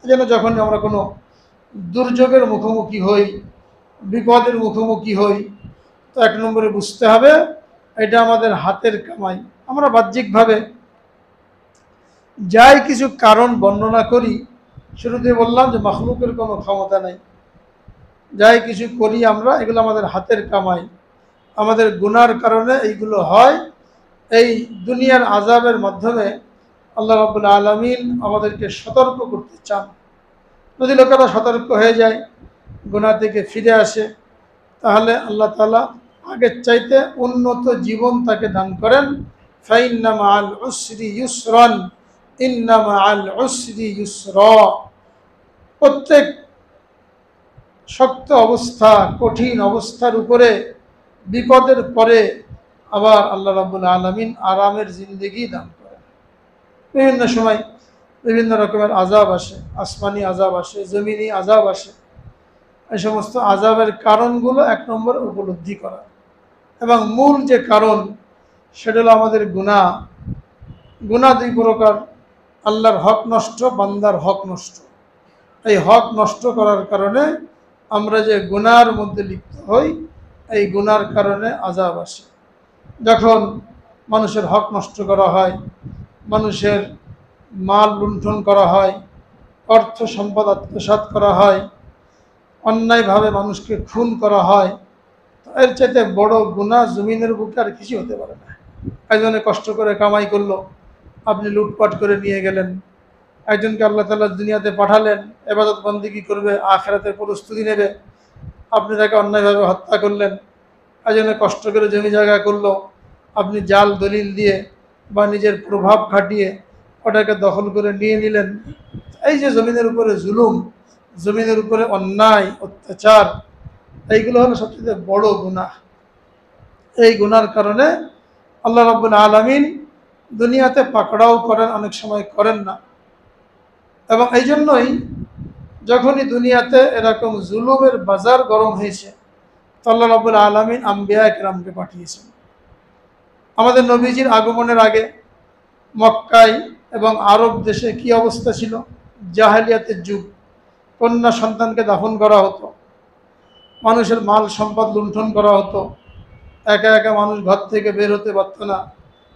Speaker 1: এই জন্য যখন আমরা কোনো দুর্যোগের মুখোমুখি হই, বিপদের মুখোমুখি হই, তো এক নম্বরে বুঝতে হবে এটা আমাদের হাতের কামাই। আমরা বাহ্যিকভাবে যাই কিছু কারণ বর্ণনা করি, শুরুতে বললাম যে মাখলুকের কোনো ক্ষমতা নেই। যাই কিছু করি আমরা, এগুলো আমাদের হাতের কামাই। আমাদের গুনার কারণে এইগুলো হয়। এই দুনিয়ার আযাবের মাধ্যমে আল্লাহ রাব্বুল আলামিন আমাদেরকে সতর্ক করতে চান। যদি লোকেরা সতর্ক হয়ে যায়, গুনাহ থেকে ফিরে আসে, তাহলে আল্লাহ তাআলা আগের চাইতে উন্নত জীবন তাকে দান করেন। ফাইন্না মাআল উসরি ইউসরান, ইন্না মাআল উসরি ইউসরা। প্রত্যেক শক্ত অবস্থা, কঠিন অবস্থার উপরে, বিপদের পরে আবার আল্লাহ রাব্বুল আলামিন আরামের জিন্দেগি দান করেন। বিভিন্ন সময় বিভিন্ন রকমের আযাব আসে, আসমানি আযাব আসে, জমিনি আযাব আসে। এই সমস্ত আযাবের কারণগুলো এক নম্বর উপলব্ধি করা, এবং মূল যে কারণ সেটা হলো আমাদের গুনাহ। গুনাহ দুই প্রকার, আল্লাহর হক নষ্ট, বান্দার হক নষ্ট। এই হক নষ্ট করার কারণে আমরা যে গুনার মধ্যে লিপ্ত হই, এই গুনার কারণে আযাব আসে। যখন মানুষের হক নষ্ট করা হয়, মানুষের মাল লুণ্ঠন করা হয়, অর্থ সম্পদ আত্মসাৎ করা হয়, অন্যায়ভাবে মানুষকে খুন করা হয়, এর চাইতে বড় গুনাহ জমিনের বুকে আর কিছু হতে পারে না। একজনে কষ্ট করে কামাই করলো, আপনি লুটপাট করে নিয়ে গেলেন। একজনকে আল্লাহ তাআলা দুনিয়াতে পাঠালেন, ইবাদত বন্দেগী করবে, আখিরাতের প্রস্তুতি নেবে, আপনি তাকে অন্যায়ভাবে হত্যা করলেন। একজনে কষ্ট করে জমি জায়গা করলো, আপনি জাল দলিল দিয়ে বা নিজের প্রভাব খাটিয়ে ওটাকে দখল করে নিয়ে নিলেন। এই যে জমিনের উপরে জুলুম, জমিনের উপরে অন্যায় অত্যাচার, এইগুলো হলো সবচেয়ে বড় গুনাহ। এই গুনার কারণে আল্লাহ রাব্বুল আলামিন দুনিয়াতে পাকড়াও করেন, অনেক সময় করেন না। এবং এই জন্যই যখনই দুনিয়াতে এরকম জুলুমের বাজার গরম হয়েছে, তো আল্লাহ রাব্বুল আলামিন আম্বিয়া কিরামকে পাঠিয়েছেন। আমাদের নবীজির আগমনের আগে মক্কায় এবং আরব দেশে কি অবস্থা ছিল? জাহেলিয়াতের যুগ। কন্যা সন্তানকে দাফন করা হতো, মানুষের মাল সম্পদ লুণ্ঠন করা হতো, একা একা মানুষ ঘর থেকে বের হতে পারত না,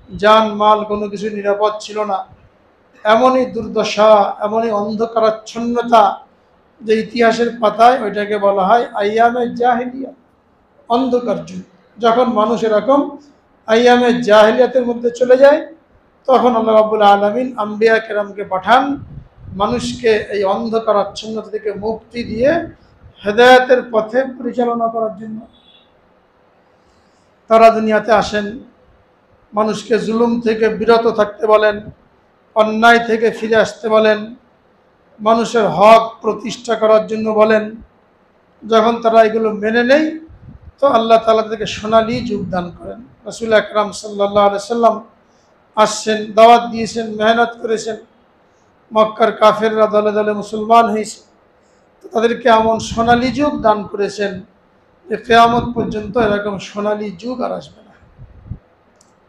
Speaker 1: যান মাল কোনো কিছু নিরাপদ ছিল না। এমনই দুর্দশা, এমনই অন্ধকারাচ্ছন্নতা যে ইতিহাসের পাতায় ওইটাকে বলা হয় আইয়ামে জাহেলিয়া, অন্ধকার যুগ। যখন মানুষ এরকম আইয়ামে জাহেলিয়াতের মধ্যে চলে যায়, তখন আল্লাহ রাব্বুল আলামিন আম্বিয়া কেরামকে পাঠান মানুষকে এই অন্ধকারাচ্ছন্নতা থেকে মুক্তি দিয়ে হেদায়েতের পথে পরিচালনা করার জন্য। তারা দুনিয়াতে আসেন মানুষকে জুলুম থেকে বিরত থাকতে বলেন, অন্যায় থেকে ফিরে আসতে বলেন, মানুষের হক প্রতিষ্ঠা করার জন্য বলেন। যখন তারা এগুলো মেনে নেয় তো আল্লাহ তাআলা তাদেরকে সোনালী যুগ দান করেন। রাসূল আকরাম সাল্লাল্লাহু আলাইহি সাল্লাম আসছেন, দাওয়াত দিয়েছেন, মেহনত করেছেন, মক্কার কাফেররা দলে দলে মুসলমান হয়েছে, তো তাদেরকে এমন সোনালী যুগ দান করেছেন যে কিয়ামত পর্যন্ত এরকম সোনালী যুগ আর আসবে না।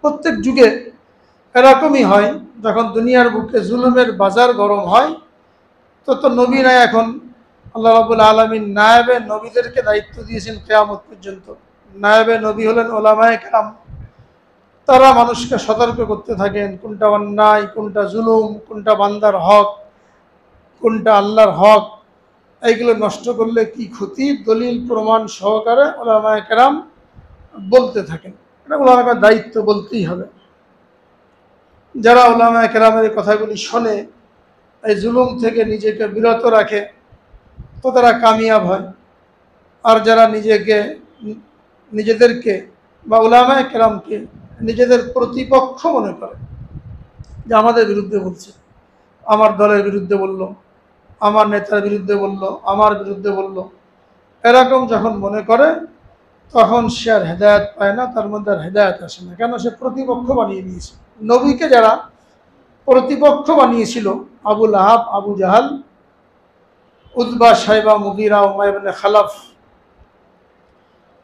Speaker 1: প্রত্যেক যুগে এরকমই হয়, যখন দুনিয়ার বুকে জুলুমের বাজার গরম হয় তো নবী নাই, এখন আল্লাহ রাব্বুল আলামিন নায়েবে নবীদেরকে দায়িত্ব দিয়েছেন কিয়ামত পর্যন্ত। নায়েবে নবী হলেন উলামায়ে কেরাম। তারা মানুষকে সতর্ক করতে থাকেন কোনটা অন্যায়, কোনটা জুলুম, কোনটা বান্দার হক, কোনটা আল্লাহর হক, এইগুলো নষ্ট করলে কি ক্ষতি, দলিল প্রমাণ সহকারে উলামায়ে কেরাম বলতে থাকেন। এটা উলামাদের দায়িত্ব, বলতেই হবে। যারা উলামায়ে কেরামের এই কথাগুলি শোনে, এই জুলুম থেকে নিজেকে বিরত রাখে, তো তারা কামিয়াব হয়। আর যারা নিজেদেরকে বা উলামায়ে কেরামকে নিজেদের প্রতিপক্ষ মনে করে, যে আমাদের বিরুদ্ধে বলছে, আমার দলের বিরুদ্ধে বলল, আমার নেতার বিরুদ্ধে বলল, আমার বিরুদ্ধে বলল, এরকম যখন মনে করে তখন সে আর হেদায়েত পায় না, তার মধ্যে আর হেদায়েত আসে না। কেন? সে প্রতিপক্ষ বানিয়ে নিয়েছে। নবীকে যারা প্রতিপক্ষ বানিয়েছিল, Abu Lahab, Abu Jahl, Utba, Shaiba, Mughira, Umayya ইবনে খালাফ,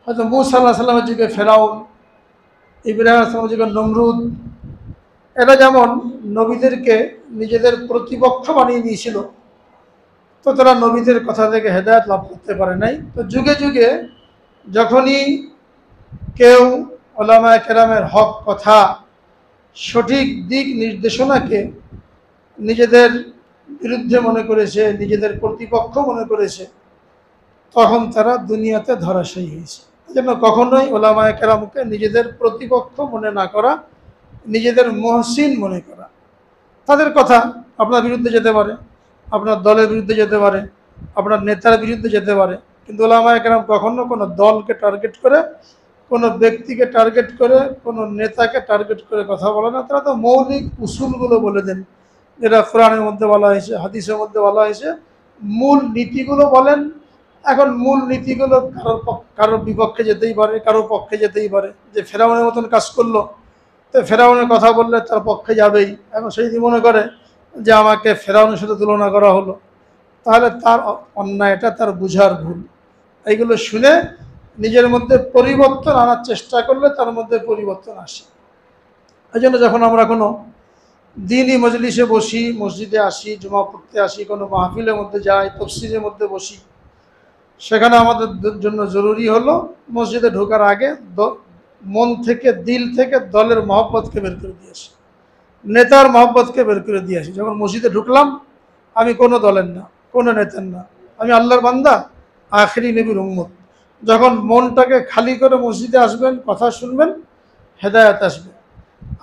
Speaker 1: হয়তো মূসা আলাইহিস সালামের যুগে ফেরাউন, ইব্রাহিম আলাইহিস সালামের যুগে নমরুদ, এরা যেমন নবীদেরকে নিজেদের প্রতিপক্ষ বানিয়ে নিয়েছিল, তো তারা নবীদের কথা থেকে হেদায়েত লাভ করতে পারে নাই। তো যুগে যুগে যখনই কেউ উলামায়ে কেরামের হক কথা, সঠিক দিক নির্দেশনাকে নিজেদের বিরুদ্ধে মনে করেছে, নিজেদের প্রতিপক্ষ মনে করেছে, তখন তারা দুনিয়াতে ধরাশায়ী হয়েছে। এজন্য কখনোই উলামায়ে কেরামকে নিজেদের প্রতিপক্ষ মনে না করা, নিজেদের মুহসিন মনে করা। তাদের কথা আপনার বিরুদ্ধে যেতে পারে, আপনার দলের বিরুদ্ধে যেতে পারে, আপনার নেতার বিরুদ্ধে যেতে পারে, কিন্তু উলামায়ে কেরাম কখনো কোনো দলকে টার্গেট করে, কোনো ব্যক্তিকে টার্গেট করে, কোনো নেতাকে টার্গেট করে কথা বলে না। তারা তো মৌলিক উসুলগুলো বলে দেন, যেটা কোরআনের মধ্যে বলা হয়েছে, হাদিসের মধ্যে বলা হয়েছে, মূল নীতিগুলো বলেন। এখন মূল নীতিগুলো কারোর বিপক্ষে যেতেই পারে, কারোর পক্ষে যেতেই পারে। যে ফেরাউনের মতন কাজ করলো, তো ফেরাউনের কথা বললে তার পক্ষে যাবেই। এখন সেই যদি মনে করে যে আমাকে ফেরাউনের সাথে তুলনা করা হলো, তাহলে তার অন্যায়টা তার বুঝার ভুল। এইগুলো শুনে নিজের মধ্যে পরিবর্তন আনার চেষ্টা করলে তার মধ্যে পরিবর্তন আসে। এই জন্য যখন আমরা কোনো দিনই মজলিসে বসি, মসজিদে আসি, জুমা পড়তে আসি, কোনো মাহফিলের মধ্যে যাই, তফসিরের মধ্যে বসি, সেখানে আমাদের জন্য জরুরি হলো মসজিদে ঢোকার আগে মন থেকে, দিল থেকে দলের মহব্বতকে বের করে দিয়ে আসি, নেতার মহব্বতকে বের করে দিয়ে আসি। যখন মসজিদে ঢুকলাম, আমি কোনো দলের না, কোনো নেতার না, আমি আল্লাহর বান্দা, আখেরি নবীর উম্মত। যখন মনটাকে খালি করে মসজিদে আসবেন, কথা শুনবেন, হেদায়েত আসবে।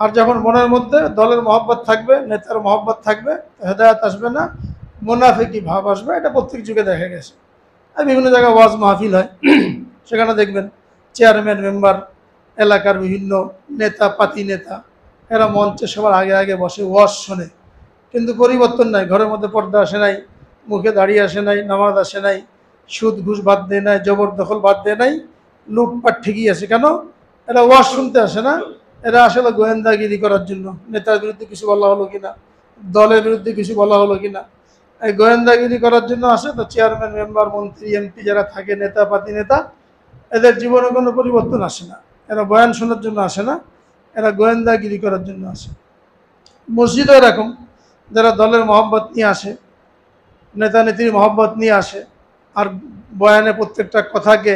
Speaker 1: আর যখন মনের মধ্যে দলের মহব্বত থাকবে, নেতার মহব্বত থাকবে, হেদায়েত আসবে না, মুনাফিকি ভাব আসবে। এটা প্রত্যেক যুগে দেখা গেছে। আর বিভিন্ন জায়গায় ওয়াজ মাহফিল হয়, সেখানে দেখবেন চেয়ারম্যান, মেম্বার, এলাকার বিভিন্ন নেতা, পাতি নেতা, এরা মঞ্চে সবার আগে আগে বসে ওয়াজ শোনে, কিন্তু পরিবর্তন নাই। ঘরের মধ্যে পর্দা আসে নাই, মুখে দাড়ি আসে নাই, নামাজ আসে নাই, সুদ ঘুষ বাদ দেয় নাই, জবরদখল বাদ দেয় নাই, লুটপাট ঠিকই আছে। কেন? এরা ওয়াজ শুনতে আসে না, এরা আসলে গোয়েন্দাগিরি করার জন্য, নেতার বিরুদ্ধে কিছু বলা হলো কিনা, দলের বিরুদ্ধে কিছু বলা হলো কিনা, এই গোয়েন্দাগিরি করার জন্য আসে। তো চেয়ারম্যান, মেম্বার, মন্ত্রী, এমপি যারা থাকে, নেতা, পাতি নেতা, এদের জীবনে কোনো পরিবর্তন আসে না। এরা বয়ান শোনার জন্য আসে না, এরা গোয়েন্দাগিরি করার জন্য আসে। মসজিদও এরকম, যারা দলের মহব্বত নিয়ে আসে, নেতা নেত্রীর মহব্বত নিয়ে আসে, আর বয়ানে প্রত্যেকটা কথাকে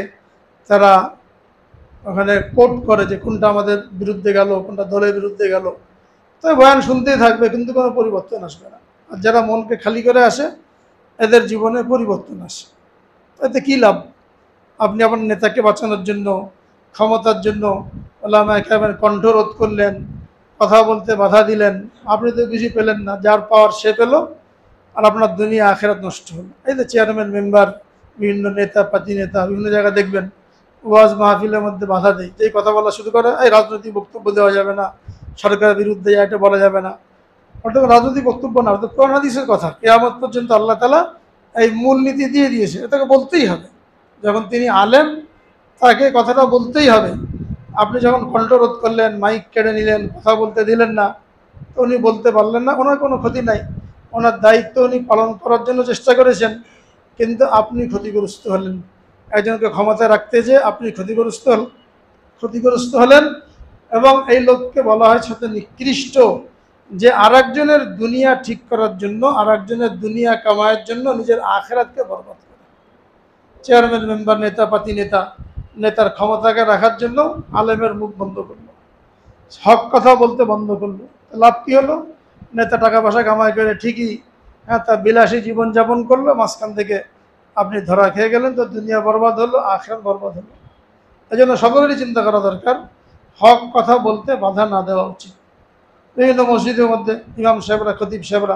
Speaker 1: তারা ওখানে কোট করে যে কোনটা আমাদের বিরুদ্ধে গেল, কোনটা দলের বিরুদ্ধে গেল। তো বয়ান শুনতেই থাকবে, কিন্তু কোনো পরিবর্তন আসবে না। আর যারা মনকে খালি করে আসে, এদের জীবনে পরিবর্তন আসে। এতে কী লাভ? আপনি আপনার নেতাকে বাঁচানোর জন্য, ক্ষমতার জন্য উলামায়ে কেরামের কণ্ঠ রোধ করলেন, কথা বলতে বাধা দিলেন, আপনি তো কিছু পেলেন না। যার পাওয়ার সে পেল, আর আপনার দুনিয়া আখেরাত নষ্ট হলো। এই যে চেয়ারম্যান, মেম্বার, বিভিন্ন নেতা পাতি নেতা বিভিন্ন জায়গায় দেখবেন ওয়াজ মাহফিলের মধ্যে বাধা দেয়, এই কথা বলা শুরু করে, এই রাজনৈতিক বক্তব্য দেওয়া যাবে না, সরকারের বিরুদ্ধে এটা বলা যাবে না। অর্থাৎ রাজনৈতিক বক্তব্য না, অর্থাৎ কোরআন হাদিসের কথা কিয়ামত পর্যন্ত আল্লাহ তাআলা এই মূলনীতি দিয়ে দিয়েছে, এটাকে বলতেই হবে। যখন তিনি আলেম তাকে কথাটা বলতেই হবে। আপনি যখন কণ্ঠরোধ করলেন, মাইক কেড়ে নিলেন, কথা বলতে দিলেন না, তো উনি বলতে পারলেন না, ওনার কোনো ক্ষতি নাই, ওনার দায়িত্ব উনি পালন করার জন্য চেষ্টা করেছেন, কিন্তু আপনি ক্ষতিগ্রস্ত হলেন। একজনকে ক্ষমতায় রাখতে যে আপনি ক্ষতিগ্রস্ত হলেন। এবং এই লোককে বলা হয় সাথে নিকৃষ্ট, যে আরেকজনের দুনিয়া ঠিক করার জন্য, আরেকজনের দুনিয়া কামায়ের জন্য নিজের আখেরাতকে বরবাদ করে। চেয়ারম্যান মেম্বার নেতা পাতি নেতার ক্ষমতাকে রাখার জন্য আলেমের মুখ বন্ধ করলো, হক কথা বলতে বন্ধ করলো। লাভ কী হলো? নেতা টাকা পয়সা কামাই করে ঠিকই, হ্যাঁ, তার বিলাসী জীবনযাপন করলো, মাঝখান থেকে আপনি ধরা খেয়ে গেলেন, তো দুনিয়া বরবাদ হলো, আখিরাত বরবাদ হলো। এই জন্য সকলেরই চিন্তা করা দরকার, হক কথা বলতে বাধা না দেওয়া উচিত। বিভিন্ন মসজিদের মধ্যে ইমাম সাহেবরা, খতিব সাহেবরা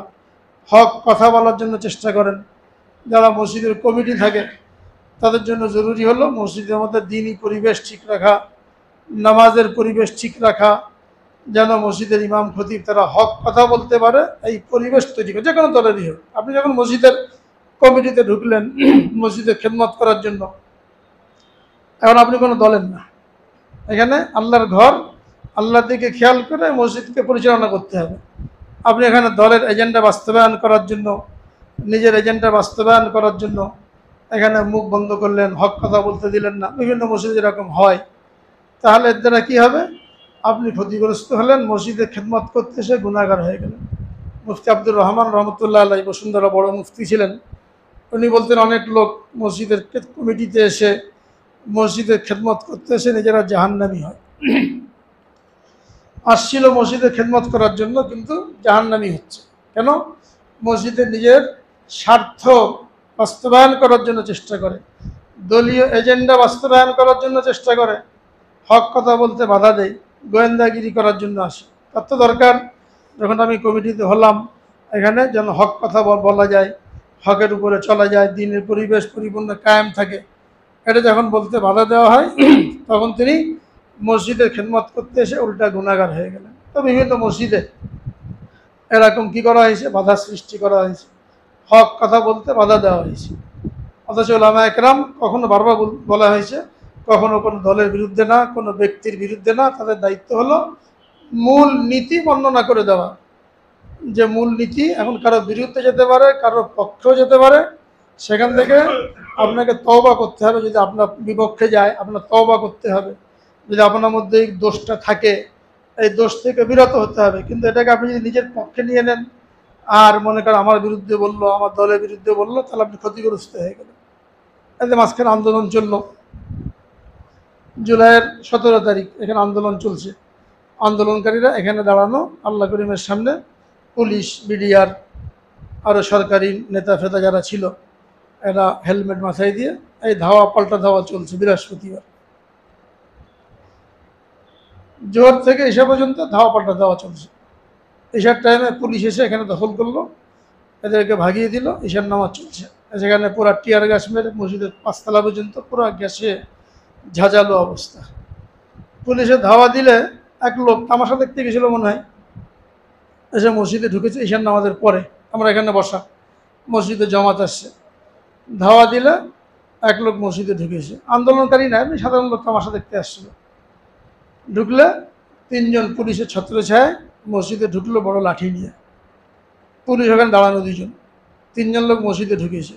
Speaker 1: হক কথা বলার জন্য চেষ্টা করেন। যারা মসজিদের কমিটি থাকে তাদের জন্য জরুরি হলো মসজিদের মধ্যে দ্বীনি পরিবেশ ঠিক রাখা, নামাজের পরিবেশ ঠিক রাখা, যেন মসজিদের ইমাম খতিব তারা হক কথা বলতে পারে, এই পরিবেশ তৈরি করে, যে কোনো দলেরই হোক। আপনি যখন মসজিদের কমিটিতে ঢুকলেন মসজিদের খেদমত করার জন্য, এখন আপনি কোনো দলের না, এখানে আল্লাহর ঘর, আল্লাহর দিকে খেয়াল করে মসজিদকে পরিচালনা করতে হবে। আপনি এখানে দলের এজেন্ডা বাস্তবায়ন করার জন্য, নিজের এজেন্ডা বাস্তবায়ন করার জন্য এখানে মুখ বন্ধ করলেন, হক কথা বলতে দিলেন না, বিভিন্ন মসজিদে এরকম হয়। তাহলে এর দ্বারা কী হবে? আপনি ক্ষতিগ্রস্ত হলেন, মসজিদে খেদমত করতে এসে গুনাহগার হয়ে গেলেন। মুফতি আব্দুর রহমান রহমতুল্লাহ আলাইহি বসুন্ধরা বড় মুফতি ছিলেন, উনি বলতেন অনেক লোক মসজিদের কমিটিতে এসে, মসজিদের খেদমত করতে এসে নিজেরা জাহান্নামী হয়। আসছিল মসজিদে খেদমত করার জন্য, কিন্তু জাহান্নামী হচ্ছে কেন? মসজিদে নিজের স্বার্থ বাস্তবায়ন করার জন্য চেষ্টা করে, দলীয় এজেন্ডা বাস্তবায়ন করার জন্য চেষ্টা করে, হক কথা বলতে বাধা দেয়, গোয়েন্দাগিরি করার জন্য আসে। তার তো দরকার, যখন আমি কমিটিতে হলাম এখানে যেন হক কথা বলা যায়, হকের উপরে চলা যায়, দিনের পরিবেশ পরিপূর্ণ কায়েম থাকে। এটা যখন বলতে বাধা দেওয়া হয় তখন তিনি মসজিদের খেদমত করতে এসে উল্টা গুনাহগার হয়ে গেলেন। তো বিভিন্ন মসজিদে এরকম কি করা হয়েছে? বাধা সৃষ্টি করা হয়েছে, হক কথা বলতে বাধা দেওয়া হয়েছে। অথচ ওলামা একরাম কখনো বারবার বলা হয়েছে, কখনো কোনো দলের বিরুদ্ধে না, কোনো ব্যক্তির বিরুদ্ধে না, তাদের দায়িত্ব হলো মূল নীতি বর্ণনা করে দেওয়া, যে মূল নীতি এখন কারো বিরুদ্ধে যেতে পারে, কারো পক্ষেও যেতে পারে, সেখান থেকে আপনাকে তওবা করতে হবে। যদি আপনার বিপক্ষে যায় আপনার তওবা করতে হবে, যদি আপনার মধ্যে এই দোষটা থাকে এই দোষ থেকে বিরত হতে হবে। কিন্তু এটাকে আপনি যদি নিজের পক্ষে নিয়ে নেন আর মনে করেন আমার বিরুদ্ধে বললো, আমার দলের বিরুদ্ধে বললো, তাহলে আপনি ক্ষতিগ্রস্ত হয়ে গেলেন। এতে মাঝখানে আন্দোলন চললো, জুলাইয়ের 17 তারিখ এখানে আন্দোলন চলছে। আন্দোলনকারীরা এখানে দাঁড়ানো, আল্লাহ করিমের সামনে পুলিশ, বিডিআর, আরও সরকারি নেতা ফেতা যারা ছিল এরা হেলমেট মাথায় দিয়ে এই ধাওয়া পাল্টা ধাওয়া চলছে। বৃহস্পতিবার জোহর থেকে এসা পর্যন্ত ধাওয়া পাল্টা ধাওয়া চলছে। এশার টাইমে পুলিশ এসে এখানে দখল করলো, এদেরকে ভাগিয়ে দিল। এশার নামাজ চলছে, সেখানে পুরো টিয়ার গ্যাস মেরে মসজিদের 5 তলা পর্যন্ত পুরো গ্যাসে ঝাঁঝালো অবস্থা। পুলিশে ধাওয়া দিলে এক লোক তামাশা দেখতে গেছিলো মনে হয়, এসে মসজিদে ঢুকেছে ঈশান নামাজের পরে। আমরা এখানে বসা, মসজিদে জমাত আসছে, ধাওয়া দিলে এক লোক মসজিদে ঢুকেছে, আন্দোলনকারী না, এমনি সাধারণ লোক তামাশা দেখতে আসছিল। ঢুকলে 3 জন পুলিশের ছত্রছায়ায় মসজিদে ঢুকলো বড় লাঠি নিয়ে। পুলিশ ওখানে দাঁড়ানো 2 জন, 3 জন লোক মসজিদে ঢুকেছে।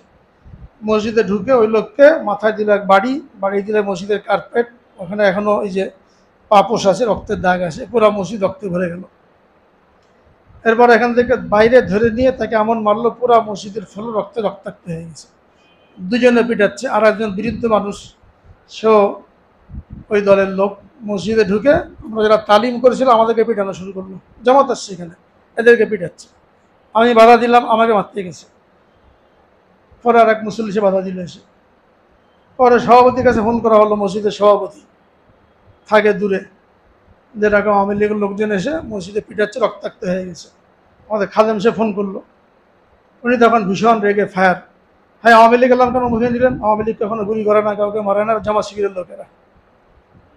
Speaker 1: মসজিদে ঢুকে ওই লোককে মাথায় দিল এক বাড়ি দিলে মসজিদের কার্পেট, ওখানে এখনও এই যে পাপোশ আছে, রক্তের দাগ আছে, পুরো মসজিদ রক্তে ভরে গেল। এরপর এখান থেকে বাইরে ধরে নিয়ে তাকে এমন মারলো, পুরা মসজিদের ফ্লোর রক্তাক্ত হয়ে গেছে। 2 জনে পিটাচ্ছে, আর একজন বিরুদ্ধ মানুষ, সেও ওই দলের লোক, মসজিদে ঢুকে আমরা যারা তালিম করেছিল আমাদেরকে পিটানো শুরু করলো। জামাত আসছে এখানে, এদেরকে পিটাচ্ছে। আমি বাধা দিলাম, আমাকে মারতে গেছে। পরে আর এক মুসল্লি সে বাধা দিল এসে। পরে সভাপতির কাছে ফোন করা হলো, মসজিদের সভাপতি থাকে দূরে, যেরকম আওয়ামী লীগের লোকজন এসে মসজিদে পিটাচ্ছে, রক্তাক্ত হয়ে গেছে। আমাদের খাদেম সে ফোন করলো, উনি তখন ভীষণ রেগে ফায়ার, হ্যাঁ, আওয়ামী লীগের নাম কেন মুখে নিলেন? আওয়ামী লীগ কখনো গুলি করে না, কাউকে মারে না। জামাত শিবিরের লোকেরা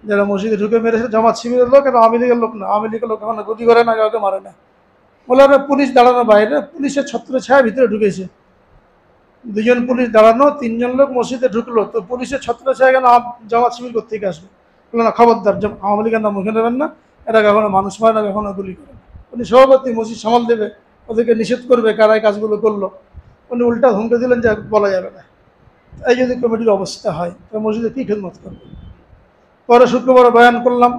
Speaker 1: যারা মসজিদে ঢুকে মেরেছে জামাত শিবিরের লোক, এটা আওয়ামী লীগের লোক না। আওয়ামী লীগের লোক কখনো গুলি করে না, কাউকে মারে না। বলে আরে পুলিশ দাঁড়ানো বাইরে, পুলিশের ছত্র ছায়া ভিতরে ঢুকেছে। দুজন পুলিশ দাঁড়ানো, তিনজন লোক মসজিদে ঢুকলো, তো পুলিশের ছত্র ছায়া কেন জামাত শিবির কোথেকে আসবে? বললো না, খবরদার, আওয়ামী লীগের নাম মুখে নেবেন না, এরা কখনো মানুষ মারে না, কখনো গুলি করে না। উনি সভাপতি, মসজিদ সামাল দেবে, ওদেরকে নিষেধ করবে কারা এই কাজগুলো করলো। উনি উল্টা হুমকে দিলেন যে বলা যাবে না। এই যদি কমিটির অবস্থা হয়, তাহলে মসজিদে কী খেদমত করবে? পরে শুক্রবার বয়ান করলাম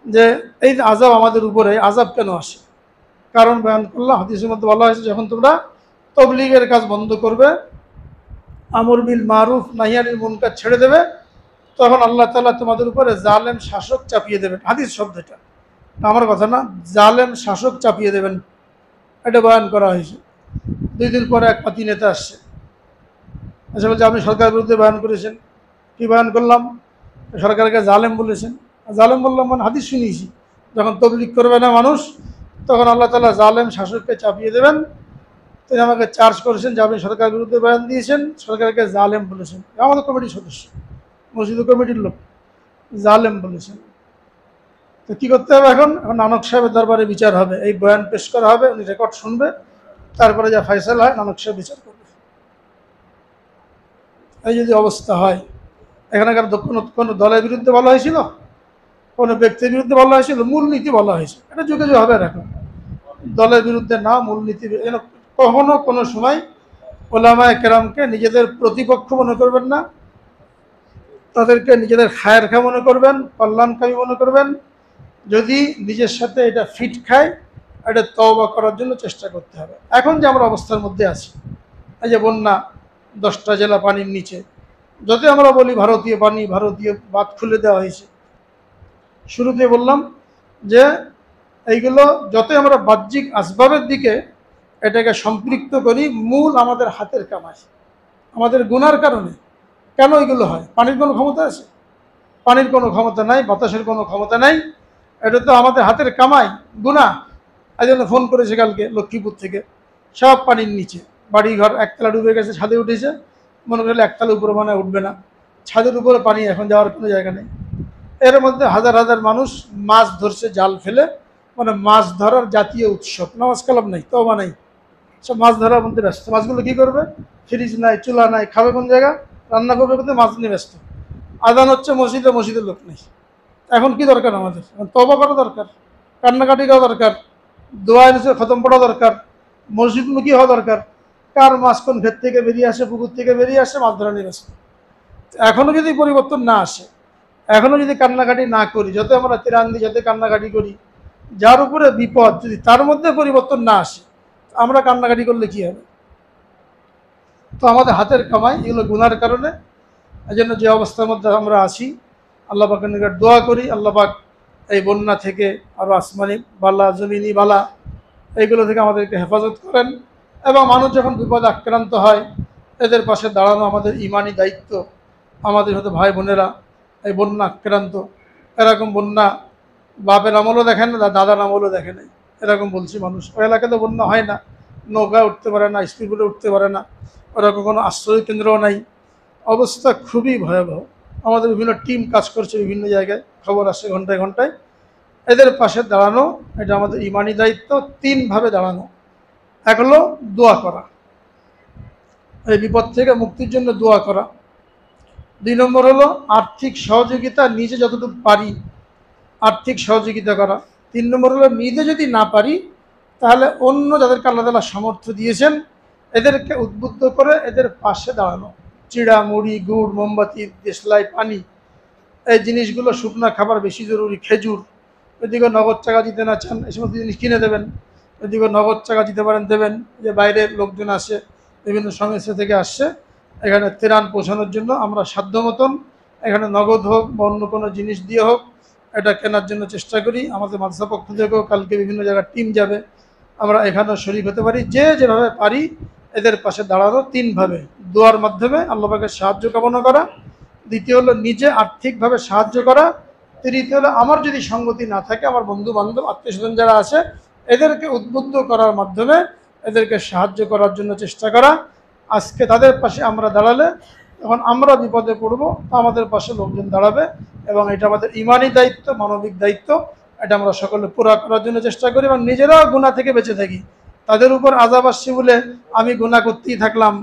Speaker 1: যে এই আযাব আমাদের উপরে, আযাব কেন আসে, কারণ বয়ান করলাম। হাদিসের মধ্যে বলা হয়েছে, যখন তোমরা তবলিগের কাজ বন্ধ করবে, আমর বিল মারুফ নাহি আনিল মুনকার ছেড়ে দেবে, তখন আল্লাহ তাআলা তোমাদের উপরে জালেম শাসক চাপিয়ে দেবেন। হাদিস শব্দটা আমার কথা না, জালেম শাসক চাপিয়ে দেবেন, এটা বয়ান করা হয়েছে। 2 দিন পরে এক পাতি নেতা আসছে, এসে বলছে আপনি সরকারের বিরুদ্ধে বয়ান করেছেন। কি বয়ান করলাম? সরকারকে জালেম বলেছেন। জালেম বললাম মানে হাদিস শুনিয়েছি, যখন তবলিগ করবে না মানুষ, তখন আল্লাহ তাআলা জালেম শাসককে চাপিয়ে দেবেন। তিনি আমাকে চার্জ করেছেন যে আপনি সরকারের বিরুদ্ধে বয়ান দিয়েছেন, সরকারকে জালেম বলেছেন। আমাদের কমিটির সদস্য, মসজিদ কমিটির লোক, জালেম বলেছেন। তো কী করতে হবে এখন? এখন নানক সাহেবের দরবারে বিচার হবে, এই বয়ান পেশ করা হবে, উনি রেকর্ড শুনবে, তারপরে যা ফয়সালা হয় নানক সাহেব বিচার করবে। এই যদি অবস্থা হয়, এখানকার কোনো দলের বিরুদ্ধে বলা হয়েছিল, কোনো ব্যক্তির বিরুদ্ধে বলা হয়েছিল, মূলনীতি বলা হয়েছে। এটা যুগে যুগে হবে এখন, দলের বিরুদ্ধে না, মূলনীতি। কখনো কোনো সময় ওলামায়ে কেরামকে নিজেদের প্রতিপক্ষ মনে করবেন না, তাদেরকে নিজেদের খায়ের খা মনে করবেন, কল্যাণকামী মনে করবেন। যদি নিজের সাথে এটা ফিট খায়, এটা তওবা করার জন্য চেষ্টা করতে হবে। এখন যে আমরা অবস্থার মধ্যে আছি, এই যে বন্যা, 10টা জেলা পানির নিচে, যদি আমরা বলি ভারতীয় পানি, ভারতীয় বাঁধ খুলে দেওয়া হয়েছে, শুরুতে বললাম যে এইগুলো যতই আমরা বাহ্যিক আসবাবের দিকে এটাকে সম্পৃক্ত করি, মূল আমাদের হাতের কামাই, আমাদের গুনার কারণে। কেন এগুলো হয়? পানির কোনো ক্ষমতা আছে? পানির কোনো ক্ষমতা নাই, বাতাসের কোনো ক্ষমতা নাই, এটা তো আমাদের হাতের কামাই, গুনাহ। এই জন্য ফোন করেছে কালকে লক্ষ্মীপুর থেকে, সব পানির নিচে, বাড়িঘর একতলা ডুবে গেছে, ছাদে উঠেছে, মনে করলে একতলা উপরে মানে উঠবে না, ছাদের উপরে পানি, এখন যাওয়ার কোনো জায়গা নেই। এর মধ্যে হাজার হাজার মানুষ মাছ ধরছে জাল ফেলে, মানে মাছ ধরার জাতীয় উৎসব, নামাজ কালাম নেই, তওবা নাই, সব মাছ ধরার মধ্যে ব্যস্ত। মাছগুলো কী করবে? ফ্রিজ নাই, চুলা নাই, খাবে কোন জায়গা? রান্না করবে কিন্তু মাছ নিয়ে ব্যস্ত। আজান হচ্ছে মসজিদে, মসজিদের লোক নেই। এখন কি দরকার আমাদের? এখন তওবা করা দরকার, কান্নাকাটি করা দরকার, দোয়া নিচে খতম পড়া দরকার, মসজিদমুখী হওয়া দরকার। কার মাছ কোন ক্ষেত থেকে বেরিয়ে আসে, পুকুর থেকে বেরিয়ে আসে, মাছ ধরা নিয়ে ব্যস্ত। এখনও যদি পরিবর্তন না আসে, এখনও যদি কান্নাকাটি না করি, যত আমরা তিরান দিই, যত কান্নাকাটি করি, যার উপরে বিপদ, যদি তার মধ্যে পরিবর্তন না আসে, আমরা কান্নাকাটি করলে কী হবে? তো আমাদের হাতের কামাই, এগুলো গুনার কারণে। এই জন্য যে অবস্থার মধ্যে আমরা আছি, আল্লাহ পাকের নিকট দোয়া করি, আল্লাহ পাক এই বন্যা থেকে আরও আসমানি বালা, জমিনি বালা, এইগুলো থেকে আমাদেরকে হেফাজত করেন। এবং মানুষ যখন বিপদে আক্রান্ত হয়, এদের পাশে দাঁড়ানো আমাদের ইমানি দায়িত্ব। আমাদের হয়তো ভাই বোনেরা এই বন্যা আক্রান্ত, এরকম বন্যা বাপের আমলও দেখেন না, দাদার আমলও দেখে নেই, এরকম বলছি মানুষ। ওই এলাকাতে বন্যা হয় না, নৌকায় উঠতে পারে না, স্পিড বোটে উঠতে পারে না, ওরকম কোনো আশ্রয় কেন্দ্রও নাই। অবস্থা খুবই ভয়াবহ। আমাদের বিভিন্ন টিম কাজ করছে বিভিন্ন জায়গায়, খবর আসছে ঘন্টায় ঘন্টায়। এদের পাশে দাঁড়ানো, এটা আমাদের ইমানি দায়িত্ব। 3ভাবে দাঁড়ানো। এক হলো দোয়া করা, এই বিপদ থেকে মুক্তির জন্য দোয়া করা। 2 নম্বর হলো আর্থিক সহযোগিতা, নিজে যতটুকু পারি আর্থিক সহযোগিতা করা। 3 নম্বর হলো নিজে যদি না পারি, তাহলে অন্য যাদেরকে আল্লাহ তাআলা সামর্থ্য দিয়েছেন, এদেরকে উদ্বুদ্ধ করে এদের পাশে দাঁড়ানো। চিড়া, মুড়ি, গুড়, মোমবাতি, দেশলাই, পানি, এই জিনিসগুলো, শুকনা খাবার বেশি জরুরি, খেজুর। এদিকে নগদ টাকা দিতে না চান, এই সমস্ত জিনিস কিনে দেবেন। এদিকে নগদ টাকা দিতে পারেন, দেবেন। যে বাইরের লোকজন আসে, বিভিন্ন সংস্থা থেকে আসছে, এখানে ত্রাণ পৌঁছানোর জন্য আমরা সাধ্য মতন এখানে নগদ হোক বা অন্য কোনো জিনিস দিয়ে হোক এটা কেনার জন্য চেষ্টা করি। আমাদের মাদ্রাসা পক্ষ থেকেও কালকে বিভিন্ন জায়গায় টিম যাবে, আমরা এখানেও শরীক হতে পারি। যে যেভাবে পারি এদের পাশে দাঁড়ানো। 3ভাবে দোয়ার মাধ্যমে আল্লাহ পাকের সাহায্য কামনা করা, দ্বিতীয় হলো নিজে আর্থিকভাবে সাহায্য করা, তৃতীয় হলো আমার যদি সঙ্গতি না থাকে, আমার বন্ধু বান্ধব আত্মীয় স্বজন যারা আছে, এদেরকে উদ্বুদ্ধ করার মাধ্যমে এদেরকে সাহায্য করার জন্য চেষ্টা করা। আজকে তাদের পাশে আমরা দাঁড়ালে তখন আমরা বিপদে পড়ব, আমাদের পাশে লোকজন দাঁড়াবে, এবং এটা আমাদের ইমানি দায়িত্ব, মানবিক দায়িত্ব। এটা আমরা সকলে পুরা করার জন্য চেষ্টা করি এবং নিজেরাও গুনাহ থেকে বেঁচে থাকি। তাদের উপর আযাব আসছে বলে আমি গুনাহ করতেই থাকলাম,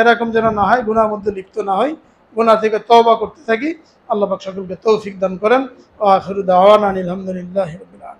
Speaker 1: এরকম যেন না হয়, গুনাহের মধ্যে লিপ্ত না হই, গুনাহ থেকে তওবা করতে থাকি। আল্লাহ পাক সকলকে তৌফিক দান করেন। ওয়া আখিরু দাওয়ানা আনিল হামদুলিল্লাহি রাব্বিল আলামিন।